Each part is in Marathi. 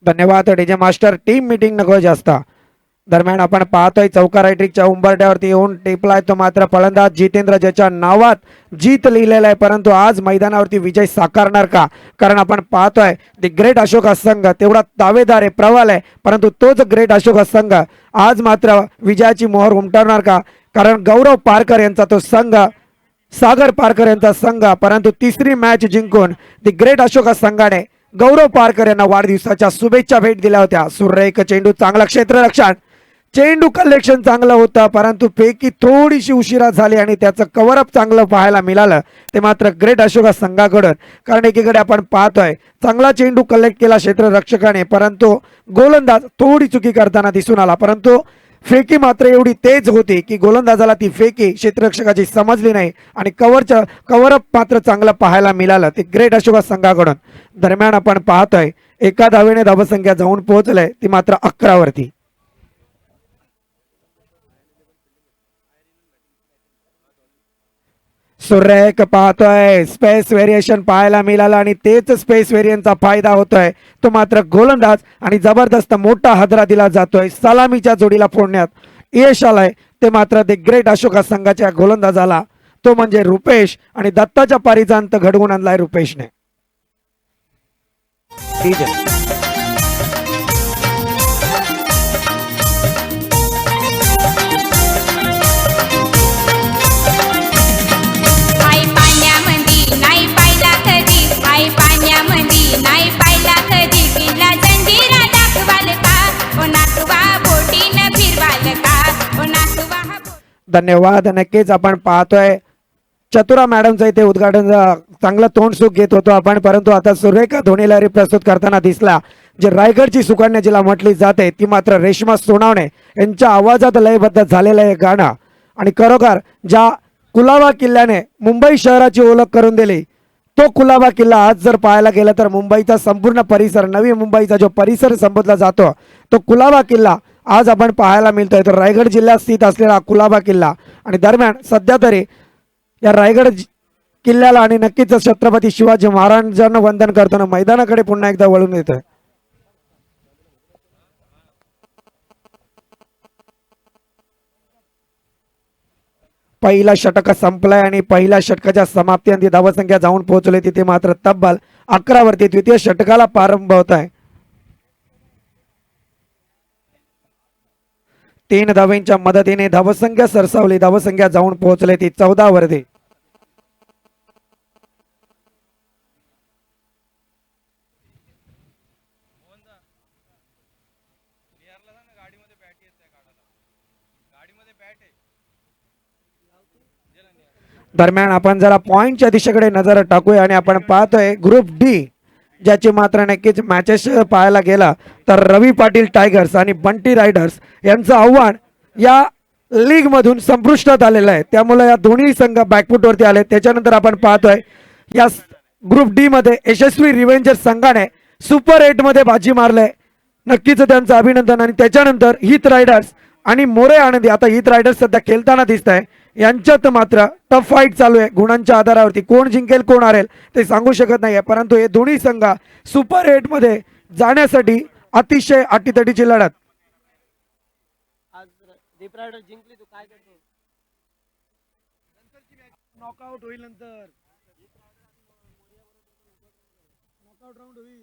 धन्यवाद डीजे मास्टर. टीम मीटिंग नको जास्त. दरम्यान आपण पाहतोय चौका रायट्रिकच्या उंबरट्यावरती येऊन टेपलाय तो मात्र फलंदाज जितेंद्र, ज्याच्या नावात जीत लिहिलेलं आहे, परंतु आज मैदानावरती विजय साकारणार का? कारण आपण पाहतोय दी ग्रेट अशोक संघ तेवढा दावेदार आहे, प्रबल आहे, परंतु तोच ग्रेट अशोक संघ आज मात्र विजयाची मोहर उमटवणार का? कारण गौरव पारकर यांचा तो संघ, सागर पारकर यांचा संघ, परंतु तिसरी मॅच जिंकून दी ग्रेट अशोक संघाने गौरव पारकर यांना वाढदिवसाच्या शुभेच्छा भेट दिल्या होत्या. सुरेख चेंडू, चांगला क्षेत्ररक्षण, चेंडू कलेक्शन चांगलं होतं, परंतु फेकी थोडीशी उशिरा झाली आणि त्याचं कव्हरअप चांगलं पाहायला मिळालं ते मात्र ग्रेट अशोक संघाकडून. कारण एकीकडे आपण पाहतोय चांगला चेंडू कलेक्ट केला क्षेत्ररक्षकाने, परंतु गोलंदाज थोडी चुकी करताना दिसून आला, परंतु फेकी मात्र एवढी तेज होती की गोलंदाजाला ती फेकी क्षेत्ररक्षकाची समजली नाही आणि कव्हरअप मात्र चांगलं पाहायला मिळालं ते ग्रेट अशोक संघाकडून. दरम्यान आपण पाहतोय एका धावेने धावसंख्या जाऊन पोहोचलंय ती मात्र 11 वरती. सुरेख पाहतोय स्पेस व्हेरिएशन पाहायला मिळाला आणि तेच स्पेस व्हेरियनचा फायदा होतोय तो मात्र गोलंदाज आणि जबरदस्त मोठा हादरा दिला जातोय. सलामीच्या जोडीला फोडण्यात यश आलंय ते मात्र द ग्रेट अशोक संघाच्या गोलंदाजाला, तो म्हणजे रुपेश, आणि दत्ताच्या पारीचा अंत घडवून आणलाय रुपेशने. धन्यवाद. नक्कीच आपण पाहतोय चतुरा मॅडमचं इथे उद्घाटन चांगलं तोंड सुख घेत होतो आपण, परंतु आता सुरेखा धोनीलारी प्रस्तुत करताना दिसला. जे रायगडची सुकन्या जिला म्हटली जाते ती मात्र रेश्मा सोनावणे यांच्या आवाजात लयबद्ध झालेलं आहे गाणं. आणि खरोखर ज्या कुलाबा किल्ल्याने मुंबई शहराची ओळख करून दिली तो कुलाबा किल्ला आज जर पाहायला गेला तर मुंबईचा संपूर्ण परिसर, नवी मुंबईचा जो परिसर संबोधला जातो तो कुलाबा किल्ला आज आपण पाहायला मिळतोय. तर रायगड जिल्ह्यात स्थित असलेला कुलाबा किल्ला, आणि दरम्यान सध्या तरी या रायगड किल्ल्याला आणि नक्कीच छत्रपती शिवाजी महाराजांना वंदन करताना मैदानाकडे पुन्हा एकदा वळून येतोय. पहिला षटक संपलाय आणि पहिल्या षटकाच्या समाप्तीअंती धावसंख्या जाऊन पोहोचले तिथे मात्र तब्बल 11 वरती द्वितीय षटकाला प्रारंभ होत आहे. 3 धावांच्या मदतीने धावसंख्या सरसावली, धावसंख्या जाऊन पोहोचले ती 14 वरती. दरम्यान आपण जरा पॉइंटच्या दिशेकडे नजर टाकूया आणि आपण पाहतोय ग्रुप डी, ज्याची मात्र नक्कीच मॅचेस पाहायला गेला तर रवी पाटील टायगर्स आणि बंटी रायडर्स यांचं आव्हान या लीग मधून संपुष्टात आलेलं आहे, त्यामुळे या दोन्ही संघ बॅकफुटवरती आले. त्याच्यानंतर आपण पाहतोय या ग्रुप डी मध्ये यशस्वी रिव्हेंजर संघाने सुपर 8 मध्ये बाजी मारले, नक्कीच त्यांचं अभिनंदन. आणि त्याच्यानंतर हित रायडर्स आणि मोरे आनंदी, आता हित रायडर्स सध्या खेळताना दिसत आहे, यांच्यात मात्र टफ फाईट चालू आहे. गुणांच्या आधारावरती कोण जिंकेल कोण हारेल ते सांगू शकत नाही, परंतु हे दोन्ही संघ सुपर 8 मध्ये जाण्यासाठी अतिशय अटीतटीची लढत. जिंकली तू काय करतो, नॉकआउट होईल, नंतर नॉकआउट राऊंड होईल.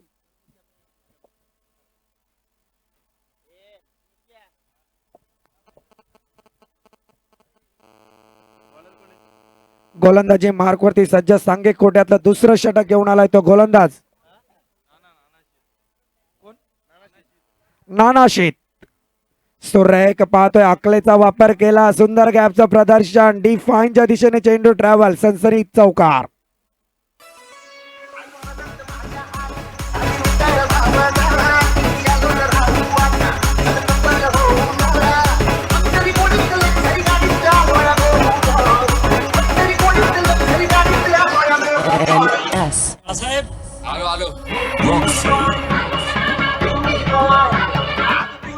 गोलंदाजी मार्कवरती सज्ज सांगे कोट्यातलं दुसरं षटक घेऊन आलाय तो गोलंदाज नानाशीत. सुरेख पाहतोय अकलेचा वापर केला, सुंदर गॅपचं प्रदर्शन, डिफाईनच्या दिशेने चेंडू ट्रॅव्हल, सनसनी चौकार.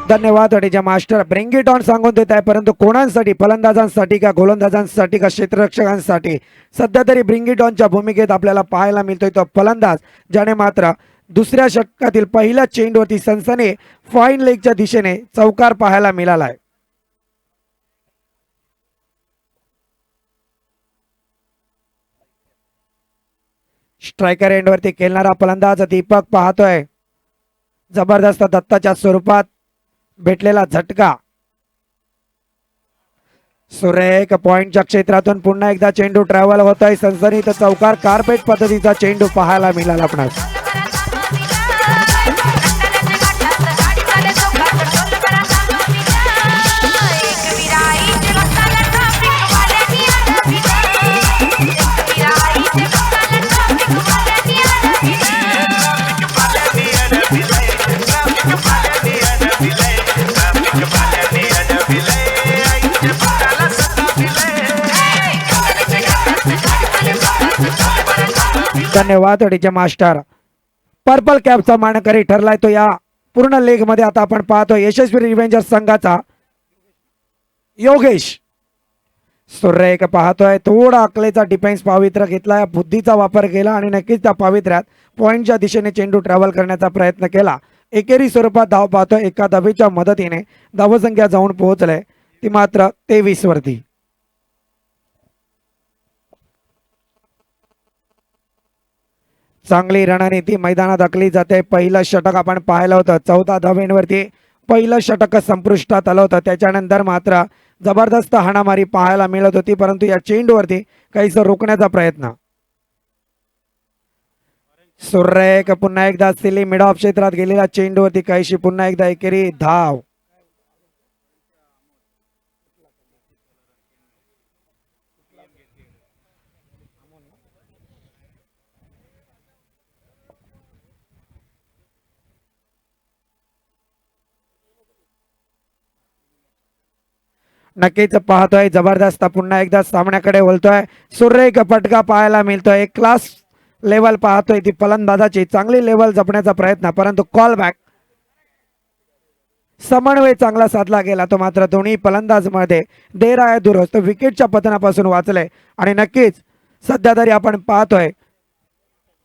धन्यवाद DJ master. Bring it on सांगून देत आहे, परंतु कोणासाठी, फलंदाजांसाठी का गोलंदाजांसाठी का क्षेत्ररक्षकांसाठी? सध्या तरी ब्रिंग इट ऑनच्या भूमिकेत आपल्याला पाहायला मिळतोय तो फलंदाज, ज्याने मात्र दुसऱ्या षटकातील पहिल्या चेंडूवरती सनसनी फाईन लेगच्या दिशेने चौकार पाहायला मिळालाय. स्ट्रायकर एंडवरती खेळणारा फलंदाज दीपक पाहतोय जबरदस्त दत्ताच्या स्वरूपात भेटलेला झटका. सुरेख पॉइंटच्या क्षेत्रातून पुन्हा एकदा चेंडू ट्रॅव्हल होतोय. सनसनीत चौकार कार्पेट पद्धतीचा चेंडू पाहायला मिळाला आपणास. धन्यवाद डीजे मास्टर. पर्पल कॅपचा मानकरी ठरलाय तो या पूर्ण लेग मध्ये. आता आपण पाहतो यशस्वी रिव्हेंजर्स संघाचा योगेश. सुरेख पाहतोय थोडा अकलेचा डिफेन्स पावित्र्य घेतला, बुद्धीचा वापर केला आणि नक्कीच त्या पावित्र्यात पॉइंटच्या दिशेने चेंडू ट्रॅव्हल करण्याचा प्रयत्न केला. एकेरी स्वरूपात धाव पाहतोय. एका धावेच्या मदतीने धावसंख्या जाऊन पोहोचले ती मात्र 23 वरती. चांगली रणनीती मैदानात आखली जाते. पहिलं षटक आपण पाहिलं होतं 14 धावेंवरती पहिलं षटक संपुष्टात आलं होतं. त्याच्यानंतर मात्र जबरदस्त हाणामारी पाहायला मिळत होती, परंतु या चेंडूवरती काहीच रोखण्याचा प्रयत्न. सुरेख पुन्हा एकदा सिली मिड ऑफ क्षेत्रात गेलेल्या चेंडूवरती काहीशी पुन्हा एकदा एकेरी धाव. नक्कीच पाहतोय जबरदस्त पुन्हा एकदा सामन्याकडे वळतोय. सुरेख फटका पाहायला मिळतोय. एक क्लास लेवल पाहतोय ती फलंदाजाची. चांगली लेवल जपण्याचा प्रयत्न, परंतु कॉल बॅक समन्वय चांगला साधला गेला तो मात्र दोन्ही फलंदाज मध्ये देर आहे दुरुस्त. विकेटच्या पतनापासून वाचले आणि नक्कीच सध्या तरी आपण पाहतोय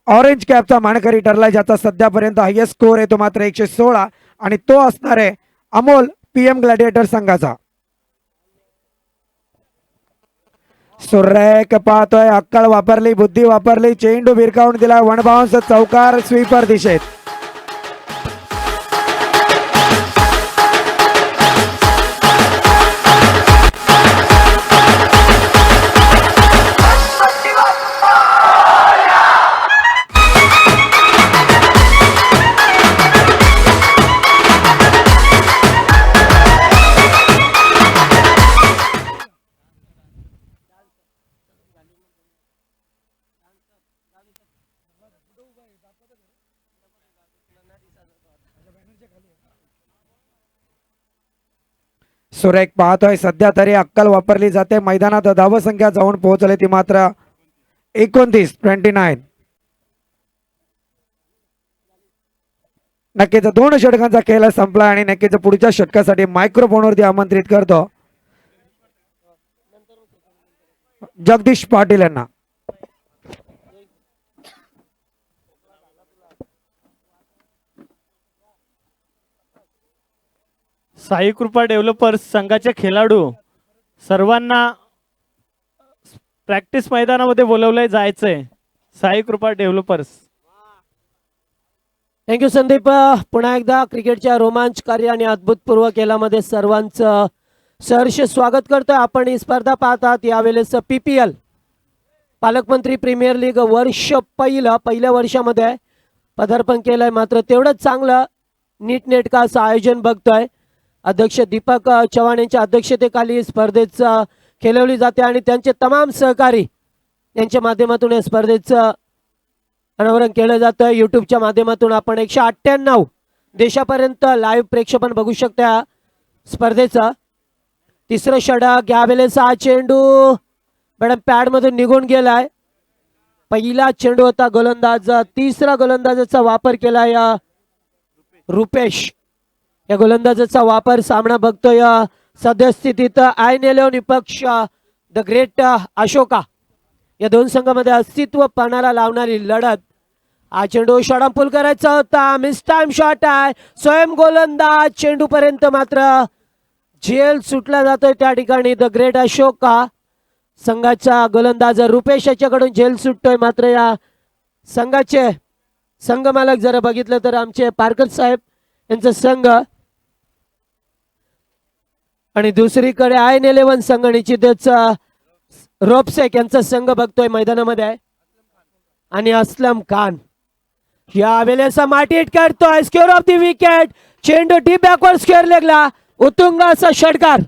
ऑरेंज कॅपचा मानकरी ठरलाय, ज्याचा सध्यापर्यंत हायेस्ट स्कोर आहे तो मात्र 116 आणि तो असणार आहे अमोल पीएम ग्लॅडिएटर संघाचा. सुरेख पाहतोय अक्कल वापरली, बुद्धी वापरली, चेंडू भिरकावून दिला. वन बाउन्स चौकार स्वीपर दिशेत. सुरेख पाहतोय सध्या तरी अक्कल वापरली जाते. मैदानात धावसंख्या जाऊन पोहोचले ती मात्र 29. नक्कीच 2 षटकांचा खेळ संपला आणि नक्कीच पुढच्या षटकासाठी मायक्रोफोनवरती आमंत्रित करतो जगदीश पाटील यांना. साई कृपा डेव्हलपर्स संघाचे खेळाडू सर्वांना प्रॅक्टिस मैदानामध्ये बोलवलंय जायचंय. साई कृपा डेव्हलपर्स. थँक्यू संदीप. पुन्हा एकदा क्रिकेटच्या रोमांचकारी आणि अद्भुतपूर्व खेळामध्ये सर्वांचं सहर्ष स्वागत करतोय. आपण ही स्पर्धा पाहतात यावेळेस PPL पालकमंत्री प्रीमियर लीग वर्ष पहिल्या वर्षामध्ये पदार्पण केलंय. मात्र तेवढंच चांगलं नीटनेटकं असं आयोजन बघतोय. अध्यक्ष दीपक चव्हाण यांच्या अध्यक्षतेखाली स्पर्धेचं खेळवली जाते आणि त्यांचे तमाम सहकारी यांच्या माध्यमातून या स्पर्धेचं अनावरण केलं जातं. यूट्यूबच्या माध्यमातून आपण 198 देशापर्यंत लाईव्ह प्रेक्षेपण बघू शकता स्पर्धेचं. तिसरं षटक यावेळेस हा चेंडू मॅडम पॅड मधून निघून गेलाय. पहिला चेंडू होता गोलंदाज, तिसरा गोलंदाजाचा वापर केलाय रुपेश. या गोलंदाजाचा वापर सामना बघतोय सद्यस्थितीत आयनेलो निपक्ष द ग्रेट अशोका या दोन संघामध्ये अस्तित्व पणाला लावणारी लढत हा चेंडू शॉर्टपुल करायचा होता, मिस टाइम शॉट आहे. स्वयं गोलंदाज चेंडू पर्यंत मात्र झेल सुटला जातोय त्या ठिकाणी. द ग्रेट अशोका संघाचा गोलंदाज रुपेश याच्याकडून झेल सुटतोय. मात्र या संघाचे संघ मालक जर बघितलं तर आमचे पारकर साहेब यांचा संघ आणि दुसरीकडे IN11 संघ निश्चितच रोपसेक यांचा संघ बघतोय मैदानामध्ये. आणि असलम खान या वेळेस माटीत करतोय. Square of the wicket. चेंडू डीप बॅकवर्ड स्क्वेअर लेगला उत्तुंग असा षटकार.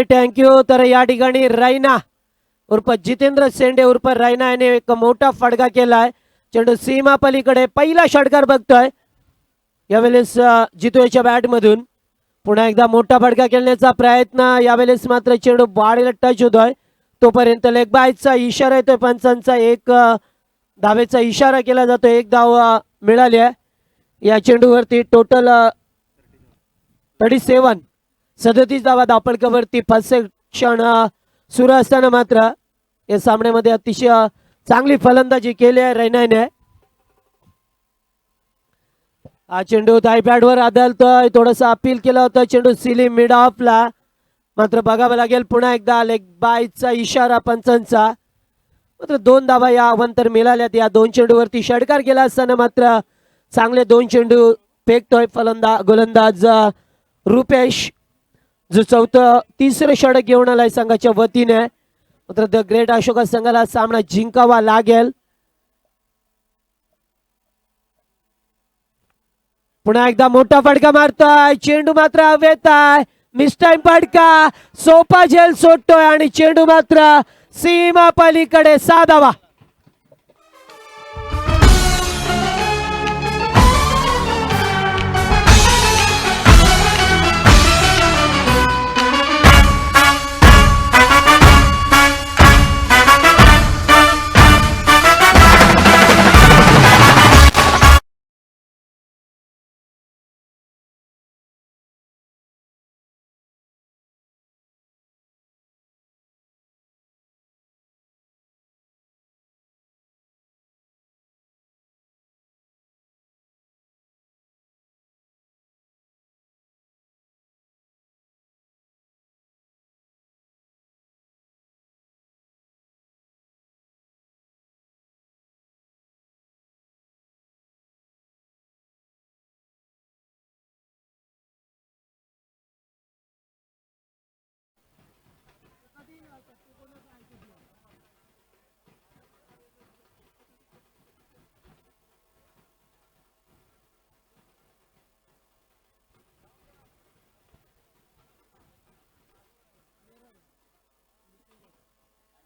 थँक्यू. तर या ठिकाणी रैना उर्फ जितेंद्र सेंडे उर्फ रैना याने एक मोठा फटका केलाय. चेंडू सीमा पलीकडे पहिला षटकार बघतोय यावेळेस जितूच्या बॅट मधून. पुन्हा एकदा मोठा फटका खेळण्याचा प्रयत्न. यावेळेस मात्र चेंडू बॉडीला टच होतोय. तोपर्यंत लेग बायचा इशारा येतोय पंचांचा. एक धावेचा इशारा केला जातो. एक धाव मिळाली आहे या चेंडूवरती. टोटल 37 धावा धापडकावरती. फर्स्ट क्षण सुरू असताना मात्र या सामन्यामध्ये अतिशय चांगली फलंदाजी केली आहे रैनाने. हा चेंडू थायपॅडवर आदळतोय. थोडंसं अपील केलं होतं चेंडू सिली मिड ऑफला. मात्र बघावं लागेल पुन्हा एकदा लेग बायचा इशारा पंचांचा. मात्र 2 धावा या अवंतर मिळाल्यात. या 2 चेंडूवरती षटकार केला असताना मात्र चांगले 2 चेंडू फेकतोय गोलंदाज रुपेश, जो तिसरं षटक घेऊन आलाय संघाच्या वतीने. मात्र द ग्रेट अशोका संघाला सामना जिंकावा लागेल. पुन्हा एकदा मोठा फटका मारतोय. चेंडू मात्र हवेत आहे. मिस टाइम फटका. सोपा झेल सोडतोय आणि चेंडू मात्र सीमा पलीकडे 6 धावा.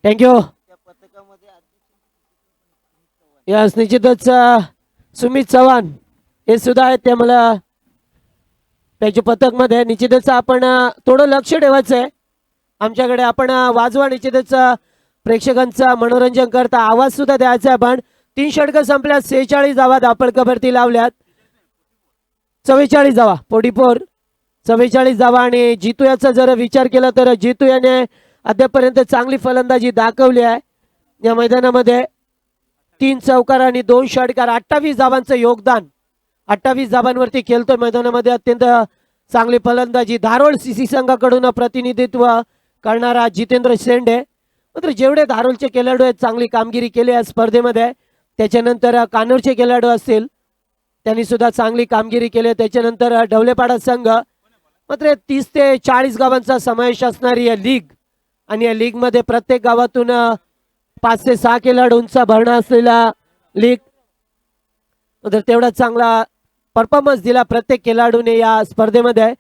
थँक्यू. यस निश्चितच सुमित चव्हाण हे सुद्धा आहेत ते मला त्याच्या पथक मध्ये. निश्चितच आपण थोडं लक्ष ठेवायचं आहे आमच्याकडे. आपण वाजवा निश्चितच प्रेक्षकांचा मनोरंजन करता. आवाज सुद्धा द्यायचा आहे. पण 3 षटकं संपल्यात. 46 धावा धापडकावरती लावल्यात. 44 धावा 44 धावा. आणि जितू याचा जर विचार केला तर जितू याने अद्यापर्यंत चांगली फलंदाजी दाखवली आहे या मैदानामध्ये. 3 चौकार आणि 2 षटकार. 28 धावांचं योगदान. 28 धावांवरती खेळतोय मैदानामध्ये. अत्यंत चांगली फलंदाजी. धारोळ CC संघाकडून प्रतिनिधित्व करणारा जितेंद्र शेंडे. मात्र जेवढे धारोळचे खेळाडू आहेत चांगली कामगिरी केली आहे स्पर्धेमध्ये. त्याच्यानंतर कानूरचे खेळाडू असतील त्यांनी सुद्धा चांगली कामगिरी केली. त्याच्यानंतर ढवलेपाडा संघ. मात्र 30 ते 40 गावांचा समावेश असणारी या लीग. आणि या लीग मध्ये प्रत्येक गावातून 5 ते 6 खेळाडूंचा भरणा असलेला लीग. तर तेवढा चांगला परफॉर्मन्स दिला प्रत्येक खेळाडूने या स्पर्धेमध्ये.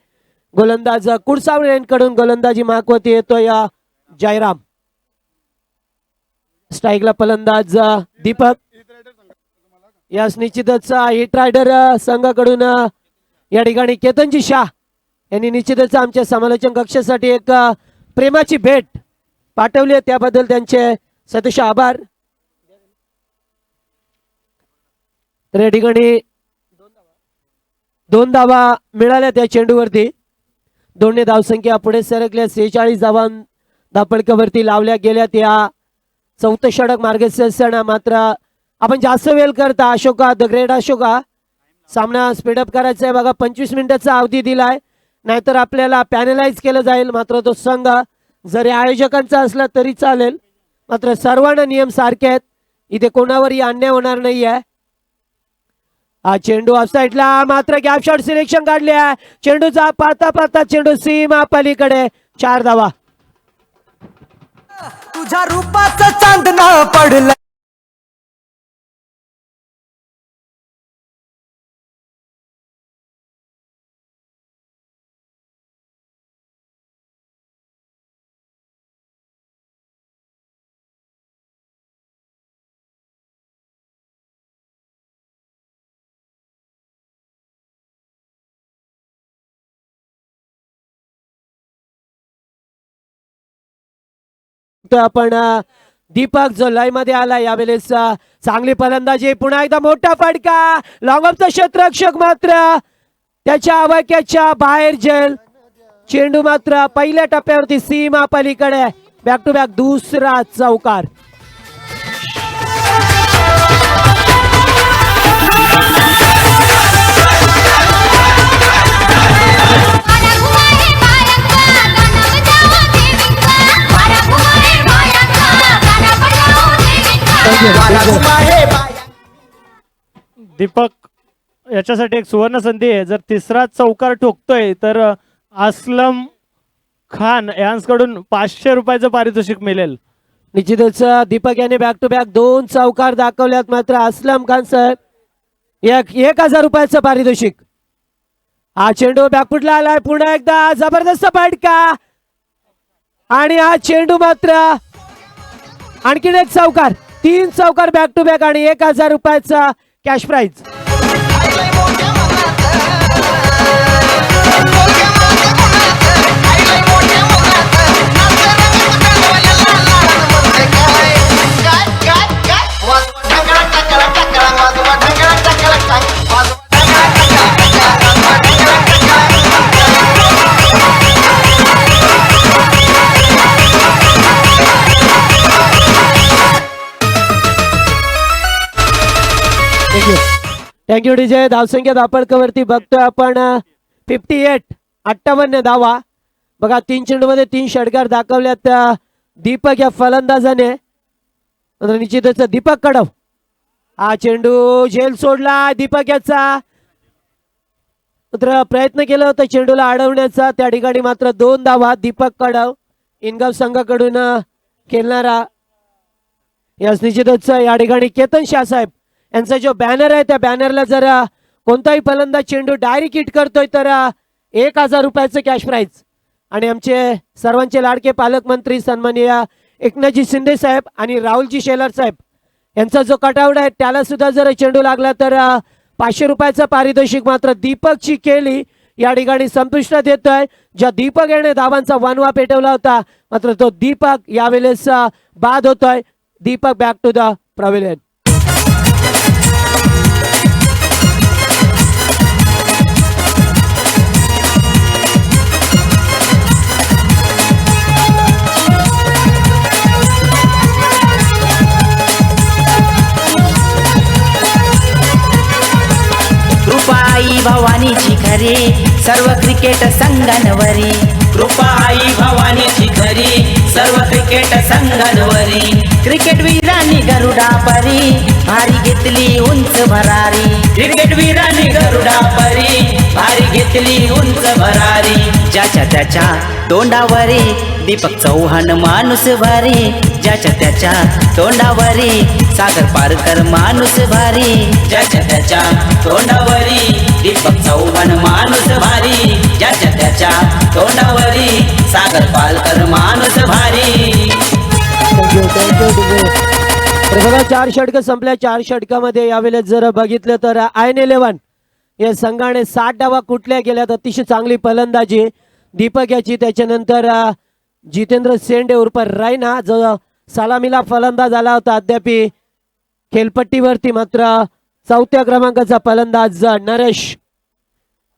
गोलंदाज कुडसावळे यांकडून गोलंदाजी मागवती येतो या जयराम. स्ट्राईकला फलंदाज दीपक. यास निश्चितच हिट रायडर संघाकडून या ठिकाणी केतनजी शाह यांनी निश्चितच आमच्या समालोचन कक्षासाठी एक प्रेमाची भेट पाठवली आहे, त्याबद्दल त्यांचे सतिश आभार. तर या ठिकाणी 2 धावा मिळाल्या त्या चेंडूवरती. 2 धावसंख्या पुढे सरकल्या. 46 धावा धापडकावरती लावल्या गेल्या. त्या 4थं षटक मार्गदर्शन. मात्र आपण जास्त वेळ करता अशोका द ग्रेट अशोका सामना स्पीडअप करायचा आहे बघा. 25 मिनिटाचा अवधी दिलाय, नाहीतर आपल्याला पॅनलाइज केलं जाईल. मात्र तो संघ जरी आयोजकांचा असला तरी चालेल, मात्र सर्वांना नियम सारखे आहेत. इथे कोणावरही अन्याय होणार नाही आहे. हा चेंडू ऑफ साईडला, मात्र गॅप शॉट सिलेक्शन काढले आहे. चेंडूचा पाता पाता चेंडू सीमा पलीकडे. 4 धावा. तुझ्या रूपाचं चांदणं पडलं. आपण दीपक जो लय मध्ये आला यावेळेस चांगली फलंदाजी. पुन्हा एकदा मोठा फटका. लॉंग ऑफचा क्षेत्ररक्षक मात्र त्याच्या आवाक्याच्या बाहेर जेल. चेंडू मात्र पहिल्या टप्प्यावरती सीमा पलीकडे. बॅक टू बॅक दुसरा चौकार. दीपक याच्यासाठी एक सुवर्ण संधी आहे. जर तिसरा चौकार ठोकतोय तर असलम खान यांकडून 500 रुपयाचं पारितोषिक मिळेल. निश्चितच दीपक याने बॅक टू बॅक 2 चौकार दाखवल्यात. मात्र असलम खान साहेब 1000 रुपयाचं पारितोषिक. हा चेंडू बॅकफुटला आलाय. पुन्हा एकदा जबरदस्त फटका आणि हा चेंडू मात्र आणखीन एक चौकार. 3 चौकार बॅक टू बॅक आणि 1000 रुपयाचा कॅश प्राइज. Thank you DJ. धावसंख्या धापडकावरती बघतोय आपण 58 धावा. बघा 3 चेंडूमध्ये 3 षटकार दाखवल्यात दीपक या फलंदाजाने. निश्चितच दीपक कडव. हा चेंडू झेल सोडला दीपक याचा. मात्र प्रयत्न केला होता चेंडूला अडवण्याचा. त्या ठिकाणी मात्र 2 धावा. दीपक कडव इनगाव संघाकडून खेळणारा. यास निश्चितच या ठिकाणी केतन शाह साहेब यांचा जो बॅनर आहे त्या बॅनरला जर कोणताही फलंदाज चेंडू डायरेक्ट हिट करतोय तर 1000 रुपयाचं कॅश प्राइज. आणि आमचे सर्वांचे लाडके पालकमंत्री सन्माननीय एकनाथजी शिंदे साहेब आणि राहुलजी शेलार साहेब यांचा जो कटआउट आहे त्याला सुद्धा जर चेंडू लागला तर 500 रुपयाचं पारितोषिक. मात्र दीपकची केली या ठिकाणी संपुष्टात येतोय. ज्या दीपक याने धावांचा वनवा पेटवला होता, मात्र तो दीपक यावेळेस बाद होतोय. Deepak back to the pavilion. कृपाई भवानीची खरी सर्व क्रिकेट संघांवरी. कृपाई भवानीची खरी सर्व क्रिकेट संघांवरी. क्रिकेट वीरांनी गरुडा परी भारी घेतली उंच भरारी. क्रिकेट वीरांनी गरुडा परी भारी घेतली उंच भरारी. ज्याच्या त्याच्या तोंडावरी दीपक चव्हाण माणूस भारी. ज्याच्या त्याच्या तोंडावरी सागर पारकर माणूस भारी. ज्याच्या त्याच्या तोंडावरी दीपक चव्हाण माणूस भारी. ज्याच्या त्याच्या तोंडावरी सागर पालकर माणूस भारी. तर बघा 4 षटकं संपल्या. 4 षटकामध्ये यावेळेस जर बघितलं तर आयन 11 या संघाने 60 डावा कुठल्या गेल्यात. अतिशय चांगली फलंदाजी दीपक याची. त्याच्यानंतर जितेंद्र सेंडे उर्फ रायना जो सलामीला फलंदाज आला होता अद्याप खेळपट्टीवरती. मात्र 4थ्या क्रमांकाचा फलंदाज नरेश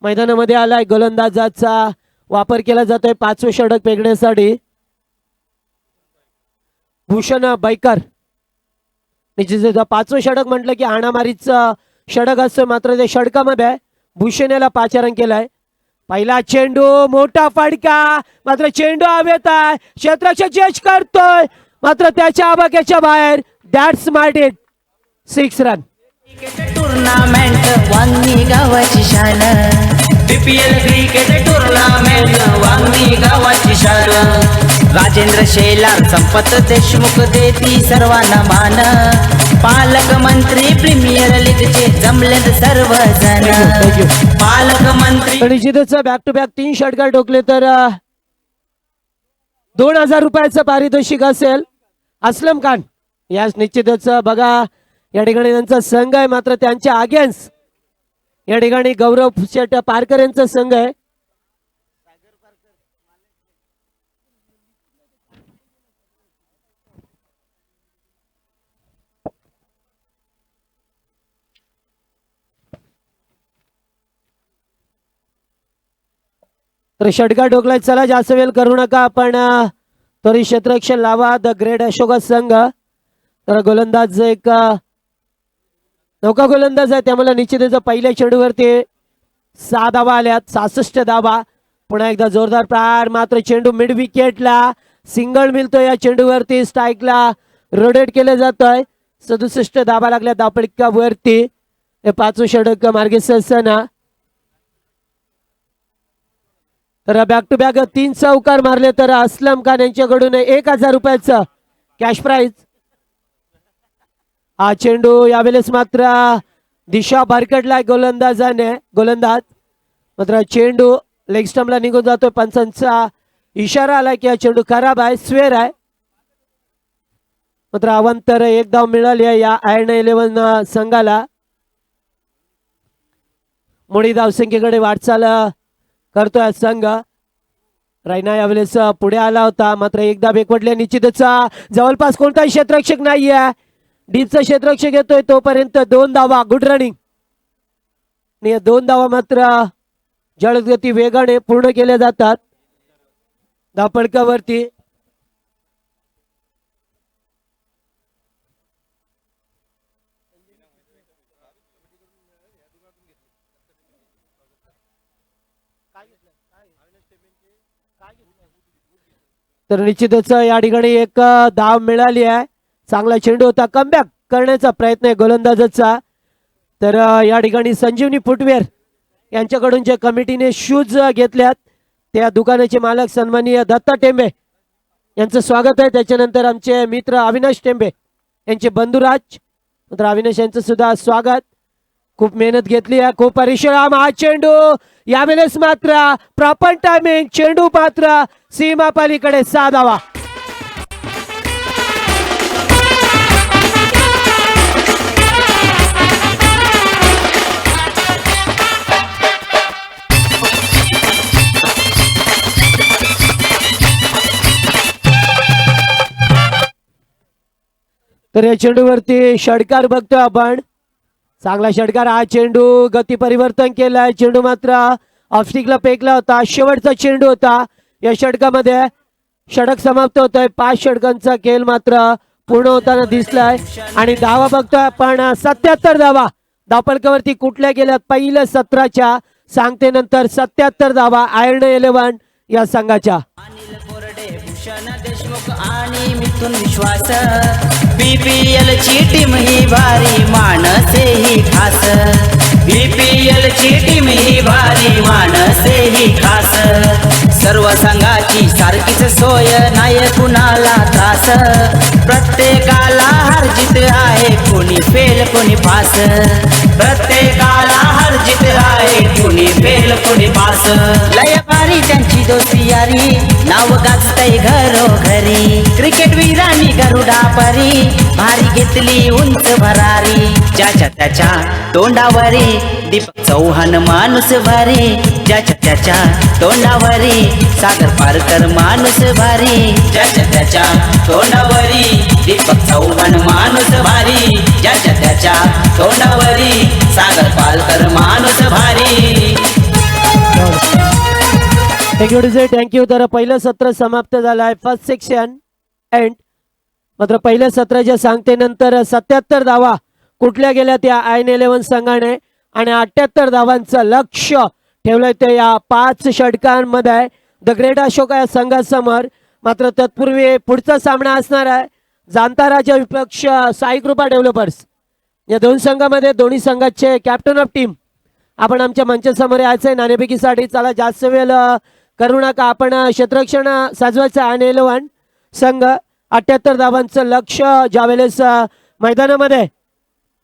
मैदानामध्ये आलाय. गोलंदाजाचा वापर केला जातोय 5वें षटक फेकण्यासाठी. भूषण बैकर निश्चित 5वें षटक म्हटलं की हाणामारीचं षटक असतं. मात्र त्या षटकामध्ये भूषण याला पाचारण केलाय. पहिला चेंडू मोठा फटका. मात्र चेंडू हवेत आहे. क्षेत्ररक्षक जज करतोय मात्र त्याच्या आवाक्याच्या बाहेर. That's my date. 6 run. Tournament वांगी गावाची शान. बीपीएल क्रिकेट टुर्नामेंट वांगी गावाची शान. राजेंद्र शेलार संपत देशमुख देती सर्वांना मान. पालकमंत्री प्रीमियर लीगचे जमलेत सर्वजण. पालकमंत्री निश्चितच बॅक टू बॅक 3 षटकार ठोकले तर 2000 रुपयाचं पारितोषिक असेल. असलम खान यास निश्चितच बघा या ठिकाणी त्यांचा संघ आहे. मात्र त्यांच्या अगेन्स्ट या ठिकाणी गौरव शेट पारकर यांचा संघ आहे. तर षटकार ठोकलाय. चला जास्त वेळ करू नका आपण तरी क्षेत्ररक्षण लावा. द ग्रेट अशोका संघ. तर गोलंदाज एक नौका गोलंदाज आहे त्यामुळे निश्चितच पहिल्या चेंडूवरती 6 धावा आल्यात. 66 धावा. पुन्हा एकदा जोरदार प्रहार. मात्र चेंडू मिड विकेटला सिंगल मिळतो. या चेंडूवरती स्ट्राईकला रोटेट केलं जात आहे. 67 धावा लागल्या धापडकावरती. 5वें षटक मार्गेस असताना तर बॅक टू बॅक 3 चौकार मारले तर असलम खान यांच्याकडून 1000 रुपयाचं कॅश प्राइज. हा चेंडू यावेळेस मात्र दिशा भरकटलाय गोलंदाज मात्र चेंडू लेग स्टंपला निघून जातोय. पंचांचा इशारा आलाय की हा चेंडू खराब आहे. स्वेर आहे. मात्र अवांतर 1 धाव मिळाली आहे या आयर्न 11 संघाला. मोठी धावसंख्येकडे वाटचाल करतोय संघ. रायना यावेळेस पुढे आला होता मात्र एकदा बेकवटल्या. निश्चितच जवळपास कोणताही क्षेत्ररक्षक नाहीये. डीपचा क्षेत्ररक्षक येतोय तोपर्यंत 2 धावा. Good running. 2 धावा मात्र जलदगती वेगाने पूर्ण केल्या जातात धापडकावरती. तर निश्चितच या ठिकाणी एक धाव मिळाली आहे. चांगला चेंडू होता. कमबॅक करण्याचा प्रयत्न आहे गोलंदाजाचा. तर या ठिकाणी संजीवनी फुटवेअर यांच्याकडून जे कमिटीने शूज घेतल्यात त्या दुकानाचे मालक सन्माननीय दत्ता टेंबे यांचं स्वागत आहे. त्याच्यानंतर आमचे मित्र अविनाश टेंबे यांचे बंधुराज. तर अविनाश यांचं सुद्धा स्वागत. खूप मेहनत घेतली आहे. खूप परिश्रम. हा चेंडू यावेळेस मात्र प्रॉपर टायमिंग. चेंडू मात्र सीमा पलीकडे 6 धावा. तर या चेंडूवरती षटकार बघतोय आपण. चांगला षटकार. हा चेंडू गती परिवर्तन केलाय. चेंडू मात्र ऑफस्टिकला फेकला होता. शेवटचा चेंडू होता या षटकामध्ये. षटक समाप्त होतोय. 5 षटकांचा खेळ मात्र पूर्ण होताना दिसलाय आणि धावा बघतोय आपण 77 धावा धापडकावरती कुठल्या गेल्यात पहिल्या सत्राच्या सांगतेनंतर 77 धावा आयर्न 11 या संघाच्या. अनिल बोर्डे भूषण देशमुख आणि मिथुन विश्वास. बीपीएल ची टीम ही भारी माणसे ही खास. बीपीएल ची टीम ही भारी माणसे ही खास. सर्व संघाची सारखीच सोय नाही कुणाला त्रास. प्रत्येकाला हार जीत आहे कोणी फेल कोणी पास. प्रत्येकाला हर जित आहे कुणी फेल कुणी पास. विश्वास लय भारी त्यांची दोस्ती यारी नाव गाजतय घरोघरी क्रिकेट वीरांनी गरुडा परी भारी घेतली उंच भरारी ज्याच्या त्याच्या तोंडावरी दीपक चव्हाण माणूस भारी ज्याच्या त्याच्या तोंडावरी सागर पारकर माणूस भारी ज्याच्या त्याच्या तोंडावरी दीपक चव्हाण माणूस भारी ज्याच्या त्याच्या तोंडावरी सागर पारकर माणूस भारी थँक्यू. तर पहिलं सत्र समाप्त झालं आहे. First section end. मात्र पहिल्या सत्राच्या सांगतेनंतर 77 धावा कुठल्या गेल्या त्या IN11 संघाने आणि 78 धावांचं लक्ष ठेवलंय ते या 5 षटकांमध्ये द ग्रेट अशोक या संघासमोर. मात्र तत्पूर्वी पुढचा सामना असणार आहे जांताराच्या विपक्ष साई कृपा डेव्हलपर्स. या दोन संघामध्ये दोन्ही संघाचे कॅप्टन ऑफ टीम आपण आमच्या मंचासमोर यायचंय नाणेफेकीसाठी. चला जास्त वेळ करू नका. आपण क्षेत्ररक्षण साजवायचं IN11 संघ 78 धावांचं लक्ष ज्यावेळेस मैदानामध्ये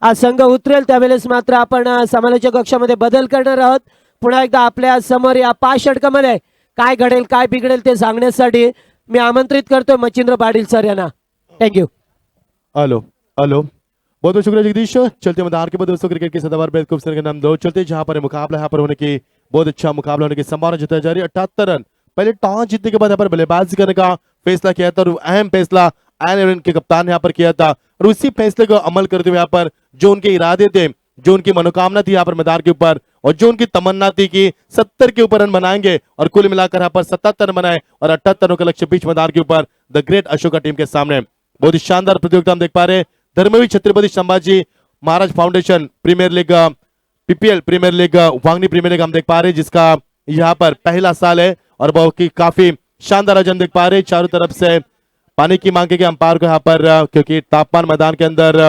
हा संघ उतरेल त्यावेळेस मात्र आपण समालोचक कक्षामध्ये बदल करणार आहोत. पुन्हा एकदा आपल्या समोर या 5 षटकामध्ये काय घडेल काय बिघडेल ते सांगण्यासाठी मी आमंत्रित करतो मच्छिंद्र पाटील सर यांना. थँक्यू. हेलो हेलो बहुत बहुत शुक्रिया जगदीश. चलते मैदान के बाद दोस्तों क्रिकेट के सदाबहार बेहद खूबसूरत नाम दो चलते जहां पर मुकाबला यहाँ पर होने की बहुत अच्छा मुकाबला होने की संभावना जताई जा रही है. 78 रन पहले टॉस जीतने के बाद यहाँ पर बल्लेबाजी करने का फैसला किया था और अहम फैसला IN11 के कप्तान ने यहाँ पर किया था और उसी फैसले को अमल करते हुए यहाँ पर जो उनके इरादे थे जो उनकी मनोकामना थी यहाँ पर मैदान के ऊपर और जो उनकी तमन्ना थी कि 70 के ऊपर रन बनाएंगे और कुल मिलाकर यहाँ पर 77 रन बनाए और 78 रनों का लक्ष्य बीच मैदान के ऊपर द ग्रेट अशोका टीम के सामने. बहुत ही शानदार प्रतियोगिता हम देख पा रहे हैं. Dharmaveer Chhatrapati Sambhaji Maharaj Foundation Premier League PPL Premier League Wangani Premier League हम देख पा रहे हैं जिसका यहाँ पर पहला साल है और बहुत ही काफी शानदार आयोजन देख पा रहे हैं. चारों तरफ से पानी की मांग की अंपायर को यहाँ पर क्योंकि तापमान मैदान के अंदर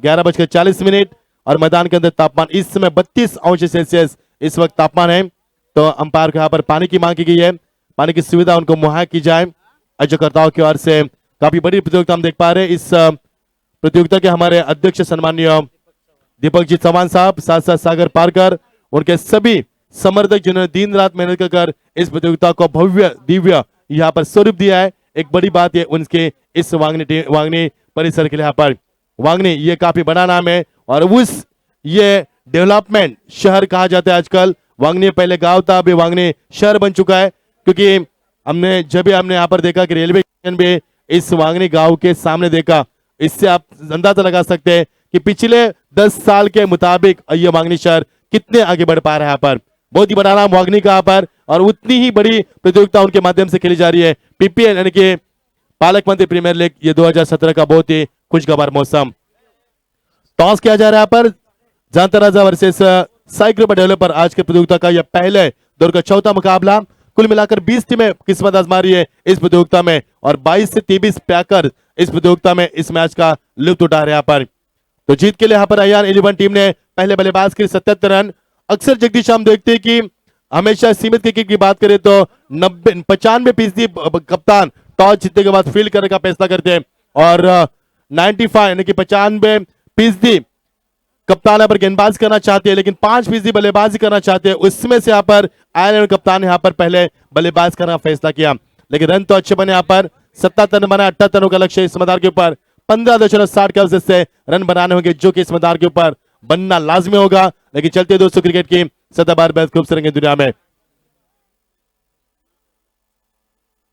11:40 और मैदान के अंदर तापमान इस समय 32 अंश सेल्सियस इस वक्त तापमान है. तो अंपायर को यहाँ पर पानी की मांग की गई है. पानी की सुविधा उनको मुहैया की जाए. आयोजकर्ताओं की ओर से काफी बड़ी प्रतियोगिता हम देख पा रहे हैं. इस प्रतियोगिता के हमारे अध्यक्ष सम्माननीय दीपक जी चौहान साहब साथ साथ सागर पारकर उनके सभी समर्थक जिन्होंने दिन रात मेहनत कर इस प्रतियोगिता को भव्य दिव्य यहाँ पर स्वरूप दिया है. एक बड़ी बात ये उनके इस वांगनी परिसर के लिए यहाँ पर वांगनी ये काफी बड़ा नाम है और उस ये डेवलपमेंट शहर कहा जाता है आजकल. वांगनी पहले गांव था अभी वांगनी शहर बन चुका है क्योंकि हमने यहाँ पर देखा कि रेलवे स्टेशन भी इस वांगनी गांव के सामने देखा. इससे आप अंदाजा लगा सकते हैं कि पिछले 10 साल के मुताबिक ये वांगनी शहर कितने आगे बढ़ पा रहा है. यहाँ पर बहुत ही बड़ा नाम वांगनी का यहाँ पर और उतनी ही बड़ी प्रतियोगिता उनके माध्यम से खेली जा रही है. PPL यानी कि पालक मंत्री प्रीमियर लीग ये 2017 का बहुत ही खुशगवार मौसम. टॉस किया जा रहा है यहाँ पर जांतराजा वर्सेस साई कृपा डेवलपर. आज के प्रतियोगिता का यह पहले दौर का चौथा मुकाबला. कुल मिलाकर 20 टीमें किस्मत आजमा रही है इस प्रतियोगिता में और 22 से 23 पैकर इस प्रतियोगिता में इस मैच का लुत्फ उठा रहे हैं यहाँ पर. तो जीत के लिए यहाँ पर IN11 टीम ने पहले बल्लेबाज की 77 रन. अक्सर जगदीश हम देखते हैं कि हमेशा सीमित क्रिकेट की बात करें तो 95% कप्तान टॉस जीतने के बाद फील्ड करने का फैसला करते हैं और 95 यानी कि 95% कप्तान यहाँ पर गेंदबाजी करना चाहते हैं लेकिन 5% बल्लेबाजी करना चाहते हैं. उसमें से यहाँ पर IN11 कप्तान ने यहाँ पर पहले बल्लेबाज करने का फैसला किया लेकिन रन तो अच्छे बने. यहाँ पर 77 रन बना. 78 रनों का लक्ष्य इस मैदान के ऊपर 15.60 के अवसर से रन बनाने होंगे जो कि इस मैदान के ऊपर बनना लाजमी होगा. लेकिन चलते दोस्तों क्रिकेट की सदाबहार बेहद खूबसूरत दुनिया में.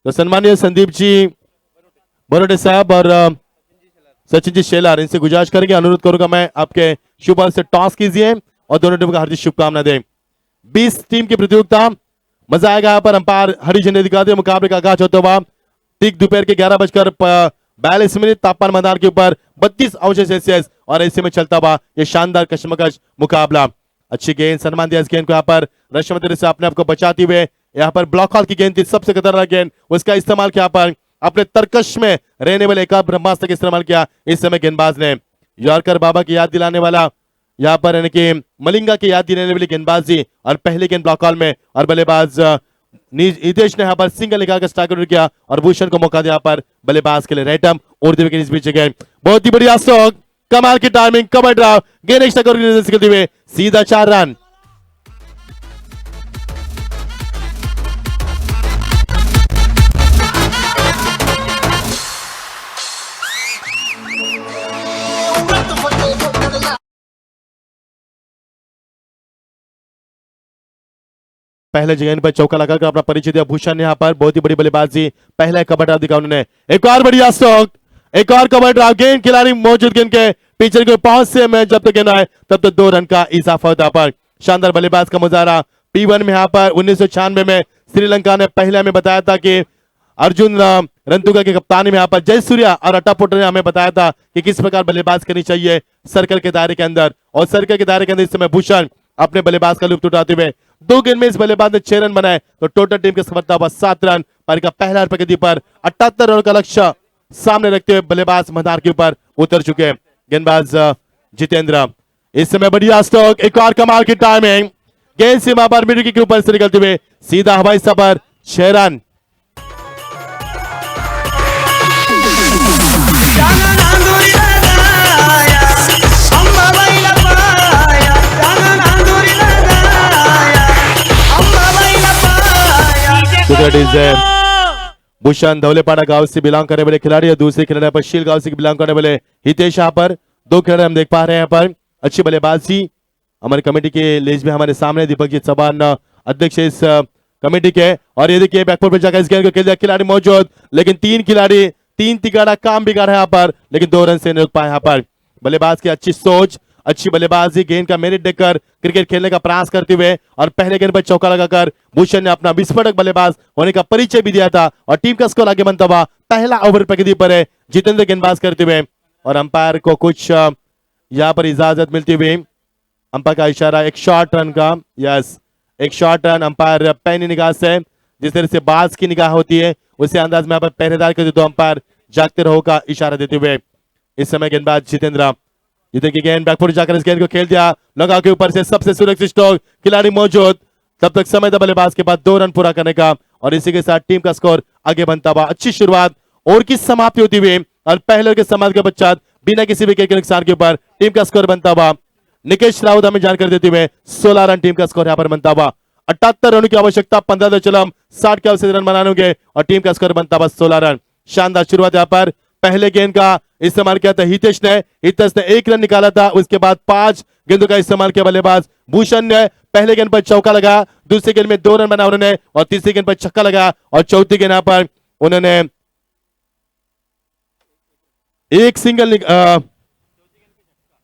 तो सम्मानीय संदीप जी बरोटे साहब और सचिन जी शेलार इनसे गुजारिश करेंगे अनुरोध करूंगा मैं आपके शुभ से टॉस कीजिए और दोनों टीम को हार्दिक शुभकामना दें. 20 टीम की प्रतियोगिता मजा आएगा. यहाँ पर अंपायर हरी झंडी दिखाते हुए मुकाबले का आगाज होता हुआ ठीक दोपहर के 11:42 तापमान मैदान के ऊपर 32 अंश सेल्सियस और ऐसे में चलता हुआ ये शानदार कशमकश मुकाबला. अच्छी गेंद सलमान दिया इस गेंद को यहाँ पर रश्मि से अपने आप को बचाते हुए यहाँ पर ब्लॉक हॉल की गेंद थी सबसे खतरनाक गेंद उसका इस्तेमाल किया पर अपने तरकश में रहने वाले एक ब्रह्मास्त्र का इस्तेमाल किया. इस समय गेंदबाज ने यॉर्कर बाबा की याद दिलाने वाला यहाँ पर यानी कि मलिंगा की याद दिलाने वाली गेंदबाजी और पहले गेंद ब्लॉक हॉल में और बल्लेबाज नितेश ने यहाँ पर सिंगल निकालकर स्ट्राइक आउट किया और भूषण को मौका दिया यहाँ पर बल्लेबाज के लिए रेटम और दिव्य के इस बीच गेंद बहुत ही बढ़िया स्ट्रोक कमाल की टाइमिंग कवर ड्राइव गेंद एक्स्ट्रा करते हुए सीधा 4 रन. पहले गेंद पर चौका लगाकर अपना परिचय दिया भूषण ने यहाँ पर बहुत ही बड़ी बल्लेबाजी पहला कवर ड्राइव दिखा उन्होंने। एक और बढ़िया स्ट्रोक, एक और कवर ड्राइव, गेंद खिलाड़ी मौजूद गेंद के पिचर के पहुंच से में जब तक गेंद आए तब तक 2 रन का इजाफा होता पर शानदार बल्लेबाज का मुजाहरा। P1 में यहाँ पर 1996 में श्रीलंका ने पहले में बताया था कि अर्जुन रंतुगा की कप्तानी में यहाँ पर जय सूर्या और अट्टापोटर ने हमें बताया था कि किस प्रकार बल्लेबाज करनी चाहिए सर्कल के दायरे के अंदर, और सर्कल के दायरे के अंदर इस समय भूषण अपने बल्लेबाज का लुत्फ उठाते हुए 2 गेंद में इस बल्लेबाज ने 6 रन बनाए तो टोटल टीम की सफलता हुआ 7 रन। पारी का पहला प्रगति पर 78 रन का लक्ष्य सामने रखते हुए बल्लेबाज मैदान के ऊपर उतर चुके हैं। गेंदबाज जितेंद्र इस समय बढ़िया स्ट्रोक, एक और कमाल की टाइमिंग, गेंद सीमा पर मिडविकेट के ऊपर से निकलते हुए सीधा हवाई सफर 6 रन। भूषण धौलेपाड़ा गांव से बिलोंग करने वाले खिलाड़ी और दूसरे खिलाड़ी पर शील गांव से बिलोंग करने वाले हितेश यहाँ पर 2 खिलाड़ी हम देख पा रहे हैं। यहाँ पर अच्छी बल्लेबाजी हमारे कमेटी के लिस्ट में हमारे सामने दीपक जी चौहान अध्यक्ष इस कमेटी के, और ये देखिए बैकफुट पर जाकर इस गेंद को खेल दिया खिलाड़ी मौजूद, लेकिन 3 खिलाड़ी 3 तिगाड़ा काम बिगाड़ा यहाँ पर, लेकिन 2 रन से नहीं रुक पाए। यहाँ पर बल्लेबाज की अच्छी सोच, अच्छी बल्लेबाजी, गेंद का मेरिट देखकर क्रिकेट खेलने का प्रयास करते हुए और पहले गेंद पर चौका लगाकर भूषण ने अपना विस्फोटक बल्लेबाज होने का परिचय भी दिया था और टीम का स्कोर आगे बनता हुआ पहला ओवर प्रगति पर है जितेंद्र गेंदबाज करते हुए, और अंपायर को कुछ यहाँ पर इजाजत मिलती हुई अंपायर का इशारा एक शॉर्ट रन का, यस एक शॉर्ट रन अंपायर पैनी निगाह से जिस तरह से बाज की निगाह होती है उसे अंदाज में यहाँ पर पहरेदार करते तो अंपायर जागते रहो का इशारा देते हुए इस समय गेंदबाज जितेंद्र की गेंद बैकफुट जाकर इस गेंद को खेल दिया लगा के ऊपर से सबसे सुरक्षित स्ट्रोक, खिलाड़ी मौजूद, तब तक समय था बल्लेबाज के बाद 2 रन पूरा करने का और इसी के साथ टीम का स्कोर आगे बनता हुआ। अच्छी शुरुआत और की समाप्ति होती हुई और पहले के समाप्ति के पश्चात बिना किसी विकेट के नुकसान के ऊपर टीम का स्कोर बनता हुआ निकेश राउत हमें जानकारी देते हुए 16 रन टीम का स्कोर यहाँ पर बनता हुआ। 78 रनों की आवश्यकता 15.60 के अवसर रन बनाने होंगे और टीम का स्कोर बनता हुआ 16 रन। शानदार शुरुआत यहाँ पर पहले गेंद का इस्तेमाल किया था हितेश ने 1 रन निकाला था, उसके बाद 5 गेंदों का इस्तेमाल किया बल्लेबाज भूषण ने। पहले गेंद पर चौका लगा, दूसरे गेंद में 2 रन बना उन्होंने और तीसरी गेंद पर छक्का लगा और चौथी गेंद पर उन्होंने एक सिंगल